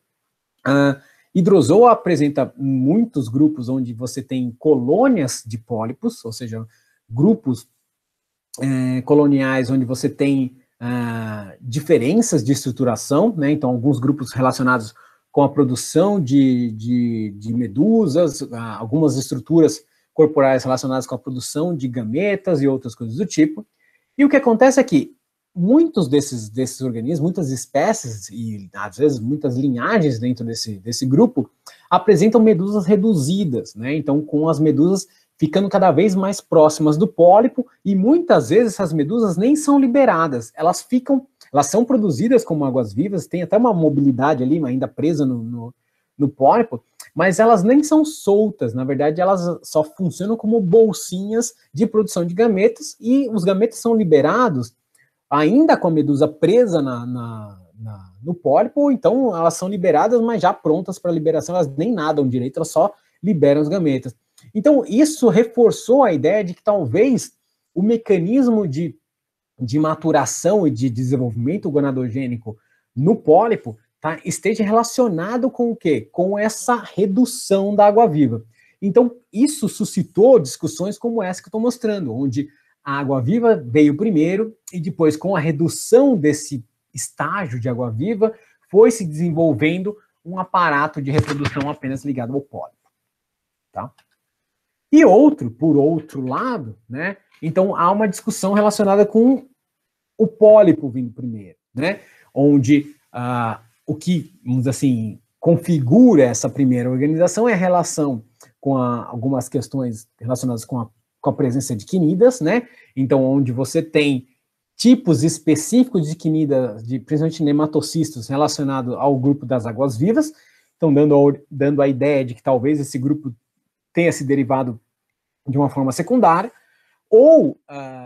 hidrozoa apresenta muitos grupos onde você tem colônias de pólipos, ou seja, grupos coloniais onde você tem diferenças de estruturação, né? Então, alguns grupos relacionados com a produção de medusas, algumas estruturas corporais relacionadas com a produção de gametas e outras coisas do tipo. E o que acontece é que muitos desses organismos, muitas espécies e, às vezes, muitas linhagens dentro desse grupo apresentam medusas reduzidas, né? Então, com as medusas ficando cada vez mais próximas do pólipo, e muitas vezes essas medusas nem são liberadas, elas são produzidas como águas-vivas, tem até uma mobilidade ali, ainda presa no pólipo, mas elas nem são soltas, na verdade elas só funcionam como bolsinhas de produção de gametas, e os gametas são liberados ainda com a medusa presa no pólipo, ou então elas são liberadas, mas já prontas para liberação, elas nem nadam direito, elas só liberam os gametas. Então, isso reforçou a ideia de que talvez o mecanismo de maturação e de desenvolvimento gonadogênico no pólipo esteja relacionado com o quê? Com essa redução da água-viva. Então, isso suscitou discussões como essa que eu estou mostrando, onde a água-viva veio primeiro e depois, com a redução desse estágio de água-viva, foi se desenvolvendo um aparato de reprodução apenas ligado ao pólipo. Tá? E por outro lado, né, então há uma discussão relacionada com o pólipo vindo primeiro, né, onde o que, vamos dizer assim, configura essa primeira organização é a relação com algumas questões relacionadas com a presença de quinidas, né, então onde você tem tipos específicos de quinidas, principalmente nematocistos, relacionados ao grupo das águas-vivas, então dando a ideia de que talvez esse grupo tenha se derivado de uma forma secundária,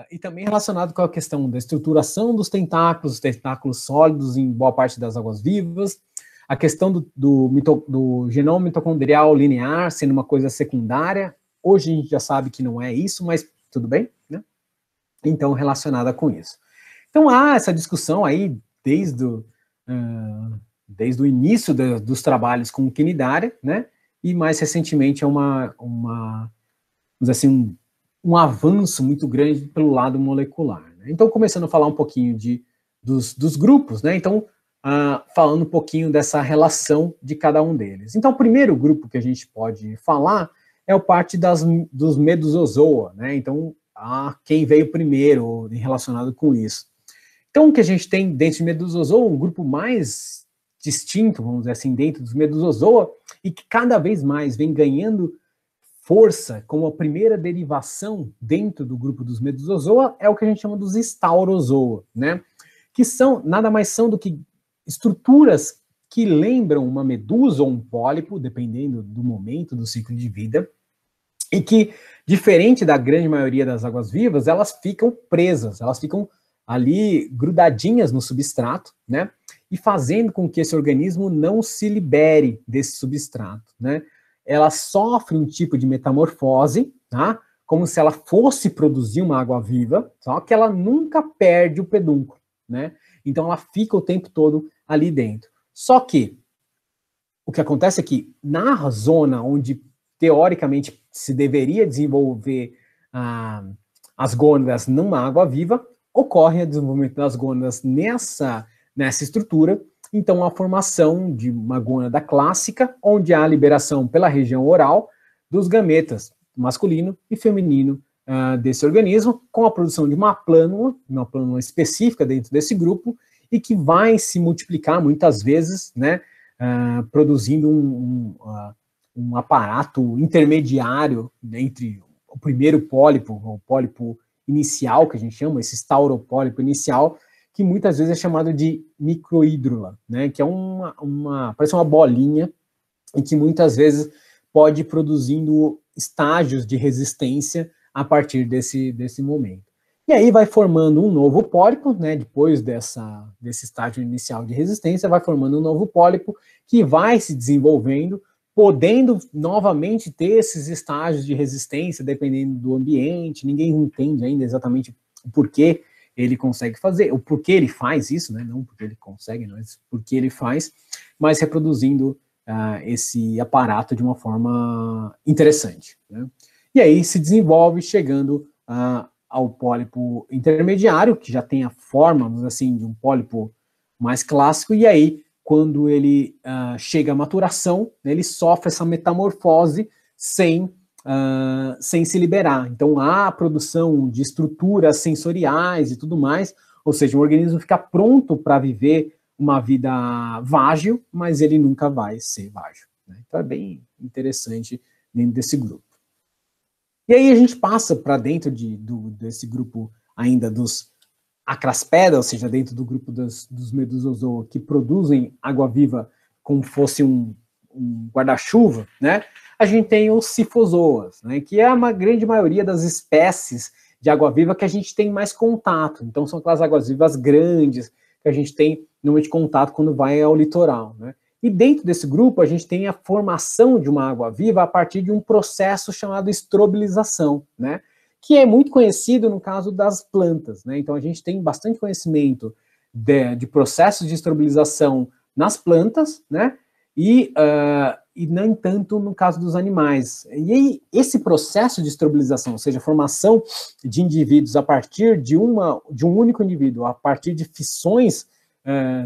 e também relacionado com a questão da estruturação dos tentáculos, os tentáculos sólidos em boa parte das águas-vivas, a questão do genoma mitocondrial linear sendo uma coisa secundária. Hoje a gente já sabe que não é isso, mas tudo bem, né? Então, relacionada com isso. Então, há essa discussão aí desde o início dos trabalhos com quinidária, né? E mais recentemente é vamos dizer assim, um avanço muito grande pelo lado molecular. Né? Então, começando a falar um pouquinho dos grupos, né? Então, falando um pouquinho dessa relação de cada um deles. Então, o primeiro grupo que a gente pode falar é o parte dos Medusozoa, né? Então, quem veio primeiro relacionado com isso. Então, o que a gente tem dentro de Medusozoa, um grupo mais distinto, vamos dizer assim, dentro dos Medusozoa, e que cada vez mais vem ganhando força como a primeira derivação dentro do grupo dos Medusozoa, é o que a gente chama dos Staurozoa, né? Que nada mais são do que estruturas que lembram uma medusa ou um pólipo, dependendo do momento do ciclo de vida, e que, diferente da grande maioria das águas-vivas, elas ficam presas, elas ficam ali grudadinhas no substrato, né? E fazendo com que esse organismo não se libere desse substrato, né? Ela sofre um tipo de metamorfose, tá? Como se ela fosse produzir uma água-viva, só que ela nunca perde o pedúnculo, né? Então ela fica o tempo todo ali dentro. Só que o que acontece é que na zona onde teoricamente se deveria desenvolver as gônadas numa água-viva, ocorre o desenvolvimento das gônadas nessa estrutura, então, a formação de uma gônada clássica, onde há a liberação pela região oral dos gametas masculino e feminino desse organismo, com a produção de uma plânula específica dentro desse grupo, e que vai se multiplicar muitas vezes, né, produzindo um aparato intermediário entre o primeiro pólipo, o pólipo inicial, que a gente chama, esse estauropólipo inicial, que muitas vezes é chamado de microhídrula, né, que é parece uma bolinha, e que muitas vezes pode ir produzindo estágios de resistência a partir desse momento. E aí vai formando um novo pólipo, né, depois desse estágio inicial de resistência, vai formando um novo pólipo que vai se desenvolvendo, podendo novamente ter esses estágios de resistência, dependendo do ambiente. Ninguém entende ainda exatamente o porquê ele consegue fazer, o porquê ele faz isso, né? Não porque ele consegue, mas porque ele faz, mas reproduzindo esse aparato de uma forma interessante, né? E aí se desenvolve, chegando ao pólipo intermediário, que já tem a forma, assim, de um pólipo mais clássico, e aí, quando ele chega à maturação, né, ele sofre essa metamorfose sem se liberar. Então, há a produção de estruturas sensoriais e tudo mais, ou seja, o organismo fica pronto para viver uma vida vágil, mas ele nunca vai ser vágil, né? Então, é bem interessante dentro desse grupo. E aí a gente passa para dentro desse grupo ainda dos acraspeda, ou seja, dentro do grupo dos medusozoa que produzem água-viva como fosse um guarda-chuva, né? A gente tem os sifozoas, né, que é a grande maioria das espécies de água-viva que a gente tem mais contato. Então, são aquelas águas-vivas grandes que a gente tem normalmente contato quando vai ao litoral, né? E dentro desse grupo, a gente tem a formação de uma água-viva a partir de um processo chamado estrobilização, né, que é muito conhecido no caso das plantas, né? Então, a gente tem bastante conhecimento de processos de estrobilização nas plantas, né? E nem tanto no caso dos animais. E aí, esse processo de estrobilização, ou seja, a formação de indivíduos a partir de um único indivíduo, a partir de fissões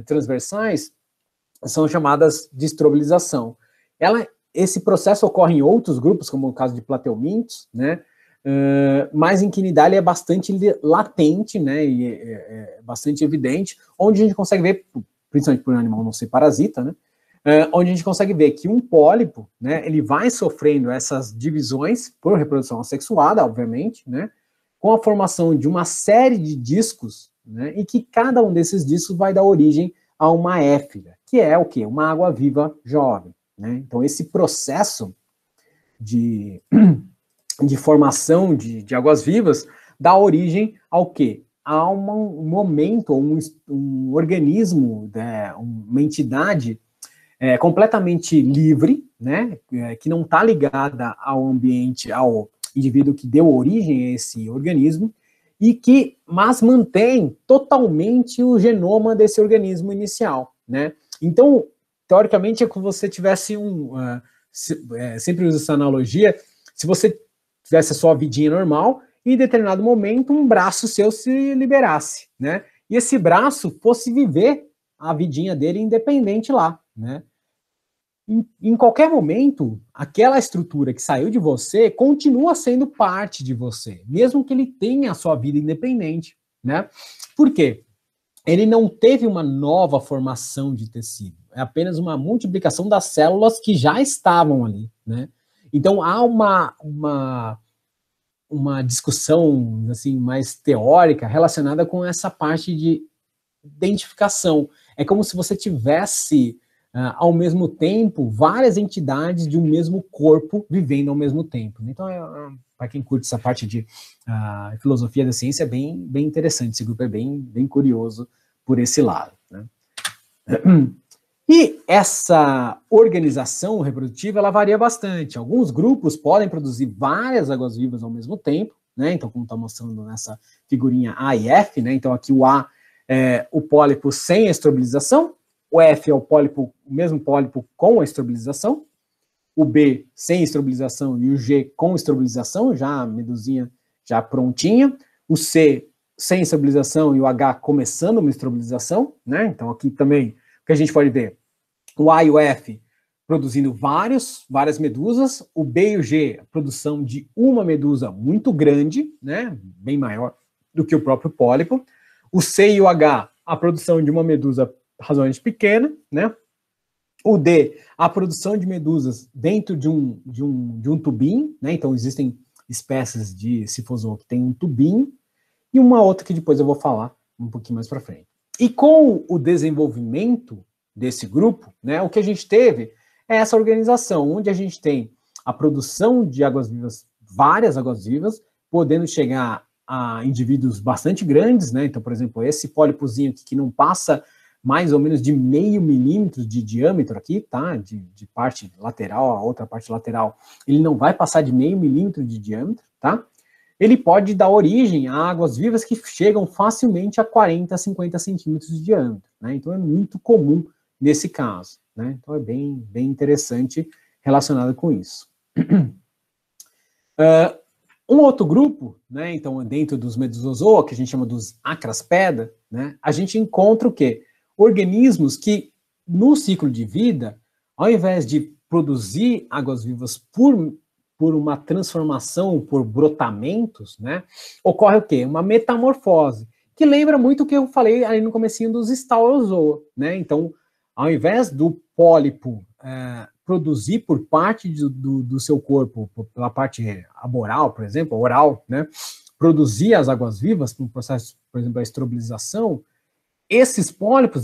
transversais, são chamadas de estrobilização. Esse processo ocorre em outros grupos, como no caso de plateumintos, né? Mas em Quinidária é bastante latente, né? E é bastante evidente, onde a gente consegue ver, principalmente por um animal não ser parasita, né? Onde a gente consegue ver que um pólipo, né, ele vai sofrendo essas divisões por reprodução assexuada, obviamente, né, com a formação de uma série de discos, né, e que cada um desses discos vai dar origem a uma éfida, que é o quê? Uma água-viva jovem, né? Então, esse processo de formação de águas-vivas dá origem ao quê? A um momento, um organismo, né, uma entidade completamente livre, né, que não está ligada ao ambiente, ao indivíduo que deu origem a esse organismo, mas mantém totalmente o genoma desse organismo inicial, né? Então, teoricamente, é como se você tivesse sempre uso essa analogia, se você tivesse a sua vidinha normal, e em determinado momento um braço seu se liberasse, né? E esse braço fosse viver a vidinha dele independente lá, né? Em qualquer momento, aquela estrutura que saiu de você continua sendo parte de você, mesmo que ele tenha a sua vida independente, né? Por quê? Ele não teve uma nova formação de tecido, é apenas uma multiplicação das células que já estavam ali, né? Então, há uma discussão assim, mais teórica relacionada com essa parte de identificação. É como se você tivesse, ao mesmo tempo, várias entidades de um mesmo corpo vivendo ao mesmo tempo. Então, para quem curte essa parte de filosofia da ciência, é bem interessante. Esse grupo é bem curioso por esse lado, né? E essa organização reprodutiva, ela varia bastante. Alguns grupos podem produzir várias águas-vivas ao mesmo tempo, né? Então, como está mostrando nessa figurinha A e F, né? Então, aqui o A é o pólipo sem a estrobilização, o F é o mesmo pólipo com a estrobilização, o B sem estrobilização e o G com estrobilização, já a medusinha já prontinha, o C sem estabilização e o H começando uma estabilização, né? Então aqui também o que a gente pode ver, o A e o F produzindo várias medusas, o B e o G, a produção de uma medusa muito grande, né? Bem maior do que o próprio pólipo, o C e o H, a produção de uma medusa razoavelmente pequena, né? O D, a produção de medusas dentro de um tubinho, né? Então existem espécies de Scyphozoa que tem um tubinho, e uma outra que depois eu vou falar um pouquinho mais para frente. E com o desenvolvimento desse grupo, né, o que a gente teve é essa organização, onde a gente tem a produção de águas-vivas, várias águas-vivas, podendo chegar a indivíduos bastante grandes, né? Então, por exemplo, esse pólipozinho aqui que não passa mais ou menos de 0,5 milímetro de diâmetro aqui, tá? De parte lateral a outra parte lateral, ele não vai passar de 0,5 milímetro de diâmetro, tá? Ele pode dar origem a águas-vivas que chegam facilmente a 40, 50 centímetros de diâmetro, né? Então é muito comum nesse caso, né? Então é bem interessante relacionado com isso. Um outro grupo, né? Então dentro dos Medusozoa, que a gente chama dos Acraspeda, né? A gente encontra o quê? Organismos que no ciclo de vida, ao invés de produzir águas-vivas por uma transformação, por brotamentos, né, ocorre o quê? Uma metamorfose, que lembra muito o que eu falei ali no comecinho dos Staurozoa, né? Então, ao invés do pólipo produzir por parte do seu corpo, pela parte aboral, por exemplo, oral, né, produzir as águas-vivas por um processo, por exemplo, a estrobilização, esses pólipos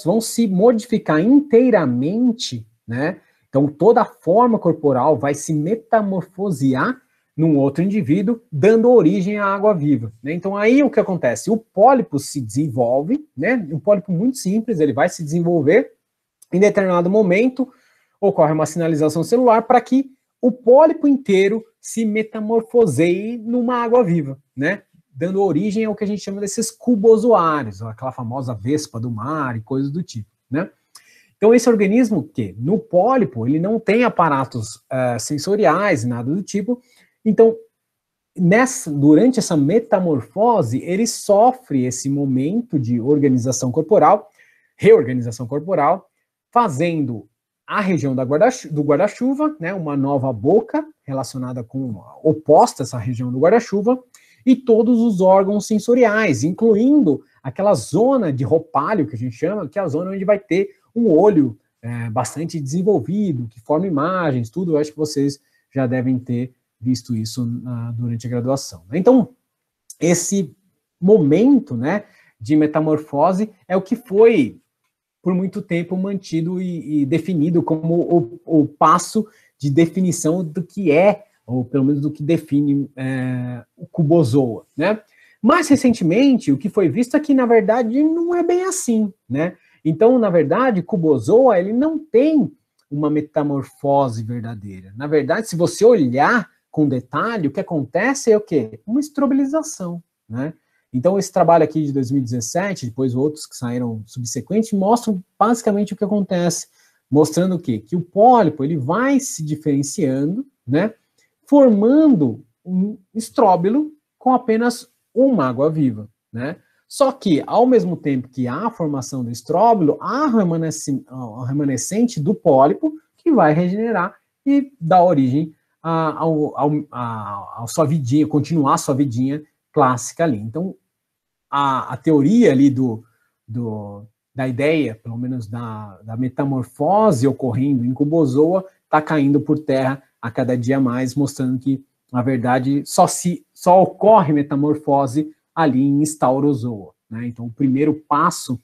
vão se modificar inteiramente, né? Então, toda a forma corporal vai se metamorfosear num outro indivíduo, dando origem à água viva, né? Então, aí o que acontece? O pólipo se desenvolve, né? Um pólipo muito simples, ele vai se desenvolver, em determinado momento, ocorre uma sinalização celular para que o pólipo inteiro se metamorfoseie numa água viva, né? Dando origem ao que a gente chama desses cubozoários, aquela famosa vespa do mar e coisas do tipo, né? Então, esse organismo, que no pólipo, ele não tem aparatos sensoriais, nada do tipo. Então, durante essa metamorfose, ele sofre esse momento de organização corporal, reorganização corporal, fazendo a região do guarda-chuva, né, uma nova boca relacionada com, oposta a essa região do guarda-chuva, e todos os órgãos sensoriais, incluindo aquela zona de roupalho, que a gente chama, que é a zona onde vai ter um olho bastante desenvolvido, que forma imagens, tudo. Eu acho que vocês já devem ter visto isso durante a graduação. Então, esse momento, né, de metamorfose é o que foi, por muito tempo, mantido e definido como o passo de definição do que é, ou pelo menos do que define o cubozoa, né? Mais recentemente, o que foi visto é que, na verdade, não é bem assim, né? Então, na verdade, o cubozoa, ele não tem uma metamorfose verdadeira. Na verdade, se você olhar com detalhe, o que acontece é o quê? Uma estrobilização, né? Então, esse trabalho aqui de 2017, depois outros que saíram subsequentes, mostram basicamente o que acontece, mostrando o quê? Que o pólipo, ele vai se diferenciando, né? Formando um estróbilo com apenas uma água viva, né? Só que, ao mesmo tempo que há a formação do estróbilo, há a remanescente do pólipo, que vai regenerar e dar origem a sua vidinha, continuar a sua vidinha clássica ali. Então, a teoria ali da ideia, pelo menos da metamorfose ocorrendo em cubozoa, está caindo por terra a cada dia mais, mostrando que, na verdade, só ocorre metamorfose ali em Staurozoa, né? Então, o primeiro passo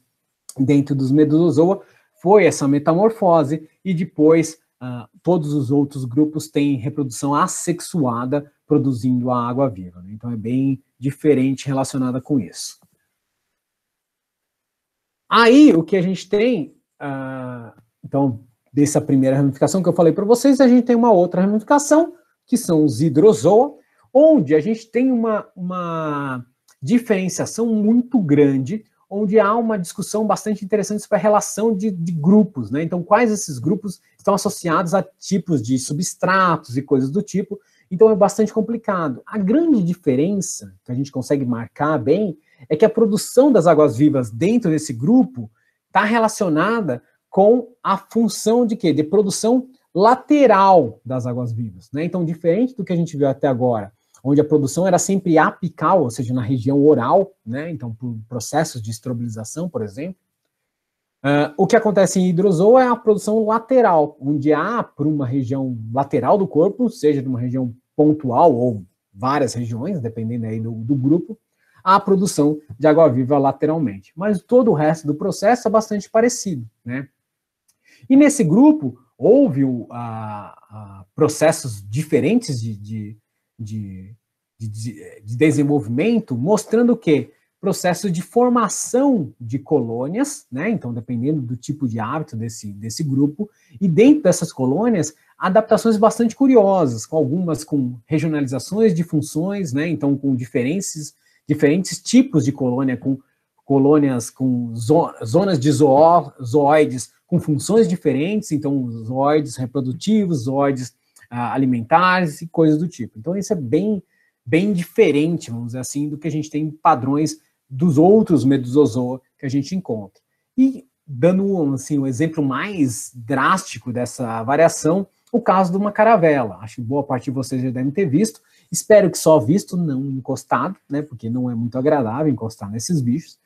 dentro dos Medusozoa foi essa metamorfose, e depois todos os outros grupos têm reprodução assexuada, produzindo a água viva, né? Então, é bem diferente relacionada com isso. Aí, o que a gente tem, então, dessa primeira ramificação que eu falei para vocês, a gente tem uma outra ramificação, que são os hidrozoa, onde a gente tem uma diferenciação muito grande, onde há uma discussão bastante interessante sobre a relação de grupos, né? Então, quais esses grupos estão associados a tipos de substratos e coisas do tipo, Então é bastante complicado. A grande diferença que a gente consegue marcar bem é que a produção das águas-vivas dentro desse grupo está relacionada com a função de quê? De produção lateral das águas-vivas, né? Então, diferente do que a gente viu até agora, onde a produção era sempre apical, ou seja, na região oral, né? Então, por processos de estrobilização, por exemplo, o que acontece em hidrozoo é a produção lateral, onde há, por uma região lateral do corpo, seja de uma região pontual ou várias regiões, dependendo aí do grupo, a produção de água-viva lateralmente. Mas todo o resto do processo é bastante parecido, né? E nesse grupo, houve processos diferentes de desenvolvimento, mostrando que processo de formação de colônias, né? Então, dependendo do tipo de hábito desse grupo, e dentro dessas colônias, adaptações bastante curiosas, com algumas com regionalizações de funções, né? Então, com diferentes tipos de colônia, com colônias com zonas de zooides com funções diferentes, então zooides reprodutivos, zooides alimentares e coisas do tipo. Então, isso é bem diferente, vamos dizer assim, do que a gente tem padrões dos outros medusozoa que a gente encontra. E dando assim, um exemplo mais drástico dessa variação, o caso de uma caravela. Acho que boa parte de vocês já devem ter visto. Espero que só visto, não encostado, né? Porque não é muito agradável encostar nesses bichos.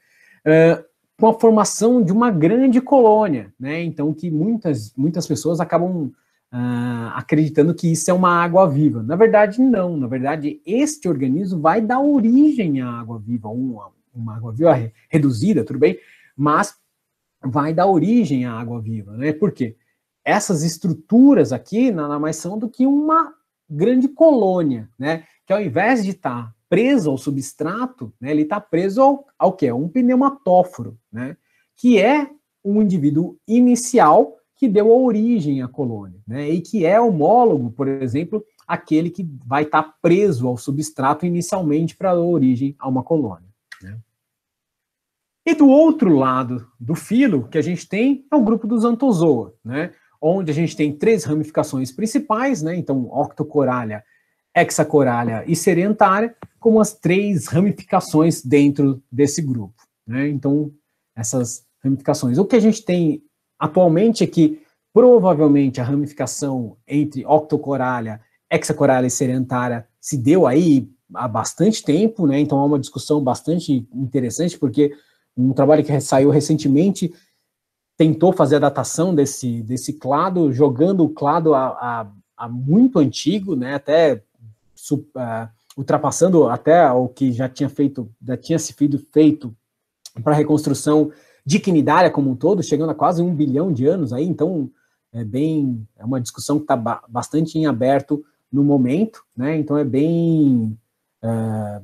Com a formação de uma grande colônia, né? Então, que muitas pessoas acabam acreditando que isso é uma água-viva. Na verdade, não. Na verdade, este organismo vai dar origem à água-viva, uma água-viva reduzida, tudo bem, mas vai dar origem à água-viva, né? Por quê? Essas estruturas aqui nada mais são do que uma grande colônia, né? Que ao invés de estar preso ao substrato, né, ele está preso ao que? Um pneumatóforo, né? Que é um indivíduo inicial que deu a origem à colônia, né? E que é homólogo, por exemplo, aquele que vai estar preso ao substrato inicialmente para dar origem a uma colônia, né? E do outro lado do filo, que a gente tem é o grupo dos Anthozoa, né? Onde a gente tem 3 ramificações principais, né? Então, Octocorallia, Hexacorallia e Seriantaria, como as 3 ramificações dentro desse grupo, né? Então, essas ramificações. O que a gente tem atualmente é que, provavelmente, a ramificação entre Octocorallia, Hexacorallia e Seriantaria se deu aí há bastante tempo, né? Então, há uma discussão bastante interessante, porque um trabalho que saiu recentemente tentou fazer a datação desse clado, jogando o clado a muito antigo, né? Até ultrapassando até o que já tinha sido feito para a reconstrução de Cnidaria como um todo, chegando a quase 1 bilhão de anos aí. Então é uma discussão que está bastante em aberto no momento, né? Então é bem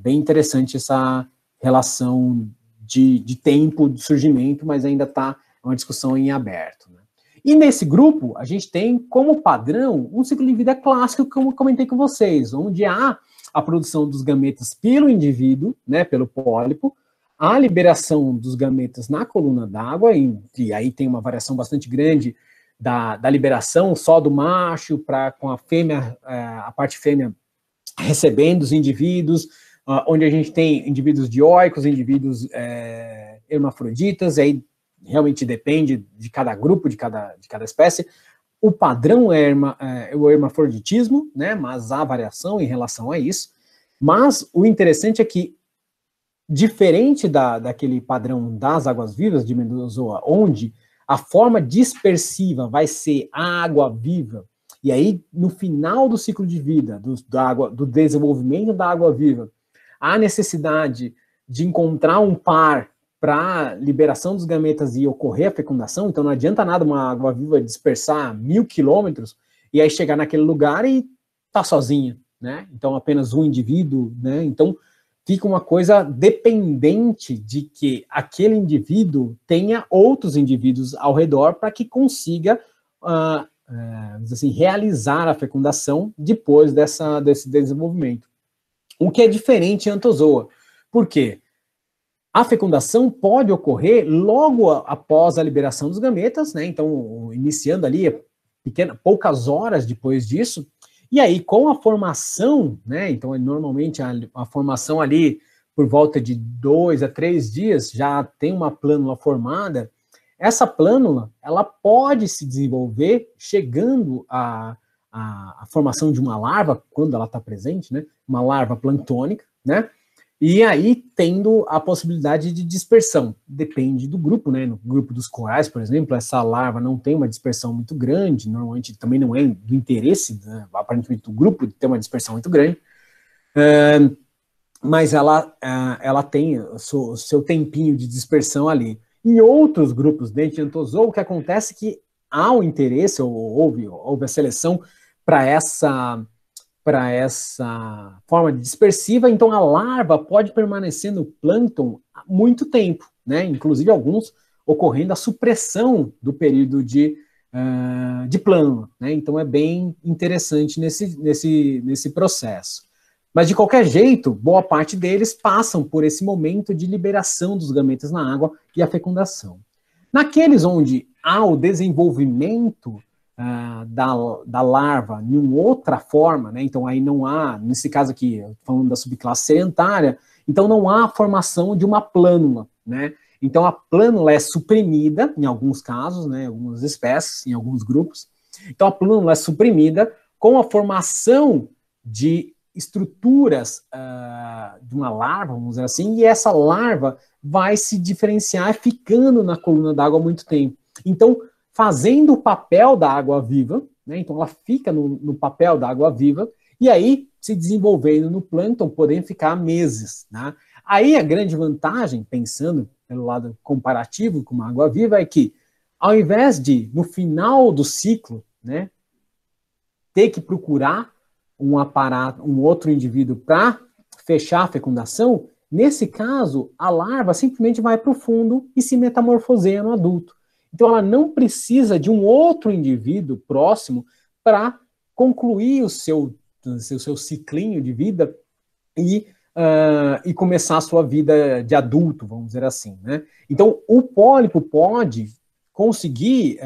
interessante essa relação de tempo de surgimento, mas ainda está uma discussão em aberto, né? E nesse grupo, a gente tem como padrão um ciclo de vida clássico, como eu comentei com vocês, onde há a produção dos gametas pelo indivíduo, né, pelo pólipo, a liberação dos gametas na coluna d'água, e aí tem uma variação bastante grande da liberação só do macho, com a fêmea, a parte fêmea recebendo os indivíduos, onde a gente tem indivíduos dioicos, indivíduos hermafroditas, aí realmente depende de cada grupo, de cada espécie. O padrão é o hermafroditismo, né, mas há variação em relação a isso. Mas o interessante é que, diferente daquele padrão das águas-vivas de Medusozoa, onde a forma dispersiva vai ser a água-viva, e aí, no final do ciclo de vida, do desenvolvimento da água-viva, há necessidade de encontrar um par para liberação dos gametas e ocorrer a fecundação. Então não adianta nada uma água-viva dispersar 1000 quilômetros e aí chegar naquele lugar e tá sozinha, né? Então apenas um indivíduo, né? Então fica uma coisa dependente de que aquele indivíduo tenha outros indivíduos ao redor para que consiga assim, realizar a fecundação depois desse desenvolvimento. O que é diferente em Anthozoa. Por quê? A fecundação pode ocorrer logo após a liberação dos gametas, né? Então, iniciando ali poucas horas depois disso, E aí, com a formação, né, então normalmente a formação ali, por volta de 2 a 3 dias, já tem uma plânula formada. Essa plânula, ela pode se desenvolver chegando à formação de uma larva, quando ela está presente, né, uma larva planctônica, né, e aí tendo a possibilidade de dispersão. Depende do grupo, né, no grupo dos corais, por exemplo, essa larva não tem uma dispersão muito grande, normalmente também não é do interesse, né, aparentemente, do grupo de ter uma dispersão muito grande, mas ela tem o seu tempinho de dispersão ali. Em outros grupos dentro de Anthozoa, o que acontece é que há o interesse, ou houve a seleção para essa forma de dispersiva, então a larva pode permanecer no plâncton há muito tempo, né? Inclusive alguns ocorrendo a supressão do período de plâncton, né? Então é bem interessante nesse processo. Mas, de qualquer jeito, boa parte deles passam por esse momento de liberação dos gametas na água e a fecundação. Naqueles onde há o desenvolvimento da larva em uma outra forma, né, então aí não há, nesse caso aqui, falando da subclasse sedentária, então não há a formação de uma plânula, né? Então a plânula é suprimida, em alguns casos, né, em algumas espécies, em alguns grupos. Então a plânula é suprimida com a formação de estruturas de uma larva, vamos dizer assim, e essa larva vai se diferenciar ficando na coluna d'água há muito tempo. Então, fazendo o papel da água viva, né, então ela fica no papel da água viva, e aí se desenvolvendo no plâncton, podendo ficar meses. Né? Aí a grande vantagem, pensando pelo lado comparativo com uma água viva, é que, ao invés de, no final do ciclo, né, ter que procurar um outro indivíduo para fechar a fecundação, nesse caso, a larva simplesmente vai para o fundo e se metamorfoseia no adulto. Então, ela não precisa de um outro indivíduo próximo para concluir o seu ciclinho de vida e começar a sua vida de adulto, vamos dizer assim. Né? Então, o pólipo pode conseguir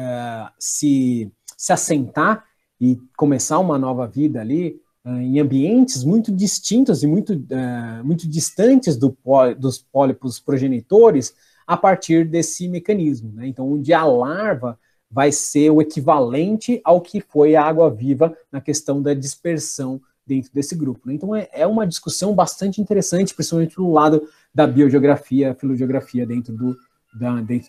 se assentar e começar uma nova vida ali em ambientes muito distintos e muito distantes dos pólipos progenitores a partir desse mecanismo. Né? Então, onde a larva vai ser o equivalente ao que foi a água-viva na questão da dispersão dentro desse grupo. Né? Então, é uma discussão bastante interessante, principalmente do lado da biogeografia, filogeografia dentro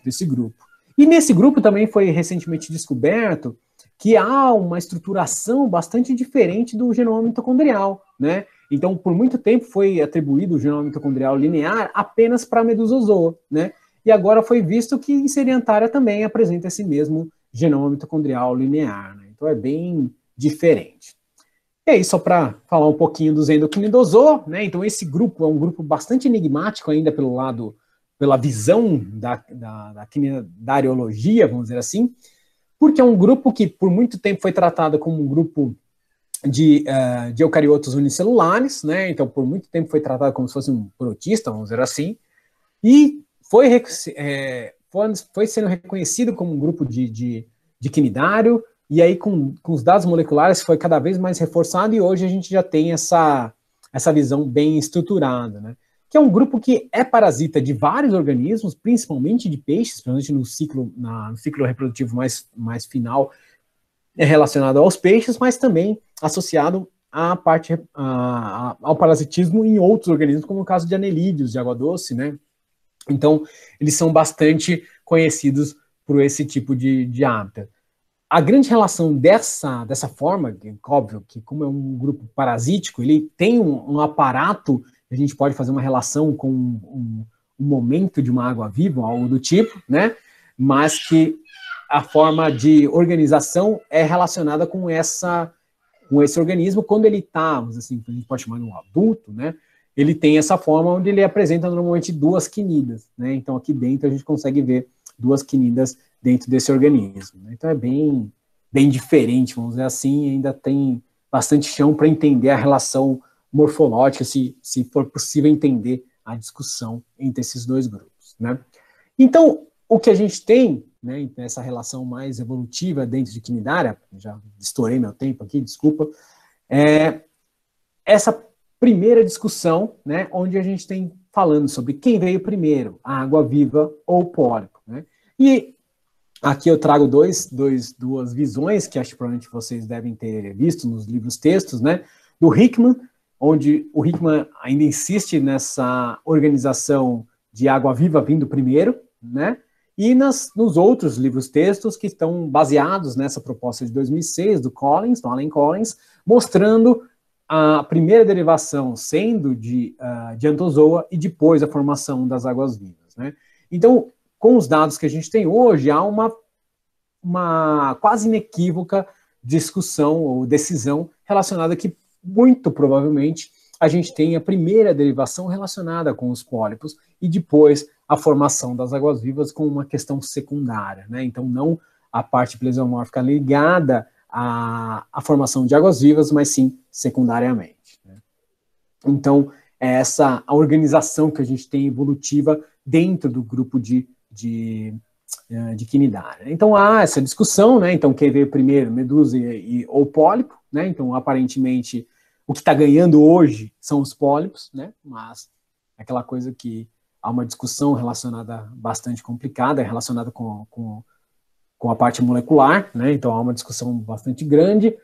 desse grupo. E nesse grupo também foi recentemente descoberto que há uma estruturação bastante diferente do genoma mitocondrial, né? Então, por muito tempo foi atribuído o genoma mitocondrial linear apenas para a Medusozoa, né? E agora foi visto que em Seriantária também apresenta esse mesmo genoma mitocondrial linear, né? Então é bem diferente. E aí, só para falar um pouquinho dos endoquinidozoa, né? Então esse grupo é um grupo bastante enigmático ainda pela visão da quinidariologia, vamos dizer assim, porque é um grupo que por muito tempo foi tratado como um grupo de eucariotos unicelulares, né? Então por muito tempo foi tratado como se fosse um protista, vamos dizer assim, e foi sendo reconhecido como um grupo de quinidário, e aí com os dados moleculares foi cada vez mais reforçado, e hoje a gente já tem essa visão bem estruturada, né? Que é um grupo que é parasita de vários organismos, principalmente de peixes, principalmente no ciclo reprodutivo mais final, é relacionado aos peixes, mas também associado ao parasitismo em outros organismos, como o caso de anelídeos de água doce, né? Então, eles são bastante conhecidos por esse tipo de hábitat. A grande relação dessa forma, óbvio, que como é um grupo parasítico, ele tem um aparato, a gente pode fazer uma relação com um momento de uma água-viva, algo do tipo, né? Mas que a forma de organização é relacionada com esse organismo, quando ele está, assim, a gente pode chamar de um adulto, né? Ele tem essa forma onde ele apresenta normalmente 2 quinidas, né? Então aqui dentro a gente consegue ver 2 quinidas dentro desse organismo. Né? Então é bem diferente, vamos dizer assim, ainda tem bastante chão para entender a relação morfológica, se for possível entender a discussão entre esses 2 grupos. Né? Então, o que a gente tem, né, essa relação mais evolutiva dentro de quinidária, já estourei meu tempo aqui, desculpa, Essa primeira discussão, né, onde a gente tem falando sobre quem veio primeiro, a água-viva ou o pólipo, né? E aqui eu trago duas visões que acho que provavelmente vocês devem ter visto nos livros textos, né? Do Hickman, onde o Hickman ainda insiste nessa organização de água-viva vindo primeiro, né? E nos outros livros textos que estão baseados nessa proposta de 2006 do Allen Collins, mostrando a primeira derivação sendo de Anthozoa e depois a formação das águas-vivas, né? Então, com os dados que a gente tem hoje, há uma quase inequívoca discussão ou decisão relacionada que, muito provavelmente, a gente tem a primeira derivação relacionada com os pólipos e depois a formação das águas-vivas com uma questão secundária, né? Então, não a parte plesiomórfica ligada à formação de águas-vivas, mas sim secundariamente, né? Então, é essa a organização que a gente tem evolutiva dentro do grupo de quinidária. Então, há essa discussão, né? Então, quem veio primeiro, medusa ou pólipo, né? Então, aparentemente, o que está ganhando hoje são os pólipos, né? Mas é aquela coisa que há uma discussão relacionada, bastante complicada, relacionada com a parte molecular, né? Então, há uma discussão bastante grande.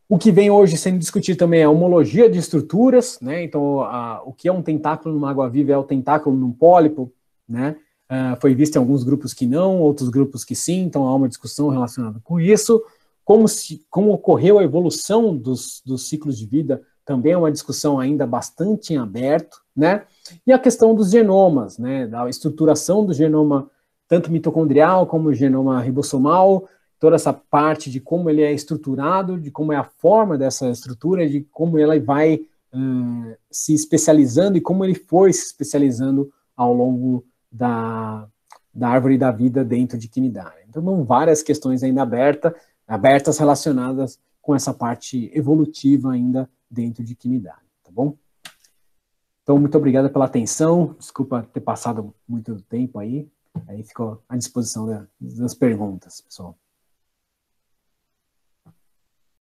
O que vem hoje sendo discutido também é a homologia de estruturas, né? Então, o que é um tentáculo numa água-viva é o tentáculo num pólipo, né? Foi visto em alguns grupos que não, outros grupos que sim, então há uma discussão relacionada com isso. Como ocorreu a evolução dos ciclos de vida, também é uma discussão ainda bastante em aberto, né? E a questão dos genomas, né? Da estruturação do genoma, tanto mitocondrial como o genoma ribossomal, toda essa parte de como ele é estruturado, de como é a forma dessa estrutura, de como ela vai se especializando e como ele foi se especializando ao longo da árvore da vida dentro de quinidária. Então, são várias questões ainda abertas relacionadas com essa parte evolutiva ainda dentro de quinidária, tá bom? Então, muito obrigado pela atenção, desculpa ter passado muito tempo aí ficou à disposição das perguntas, pessoal.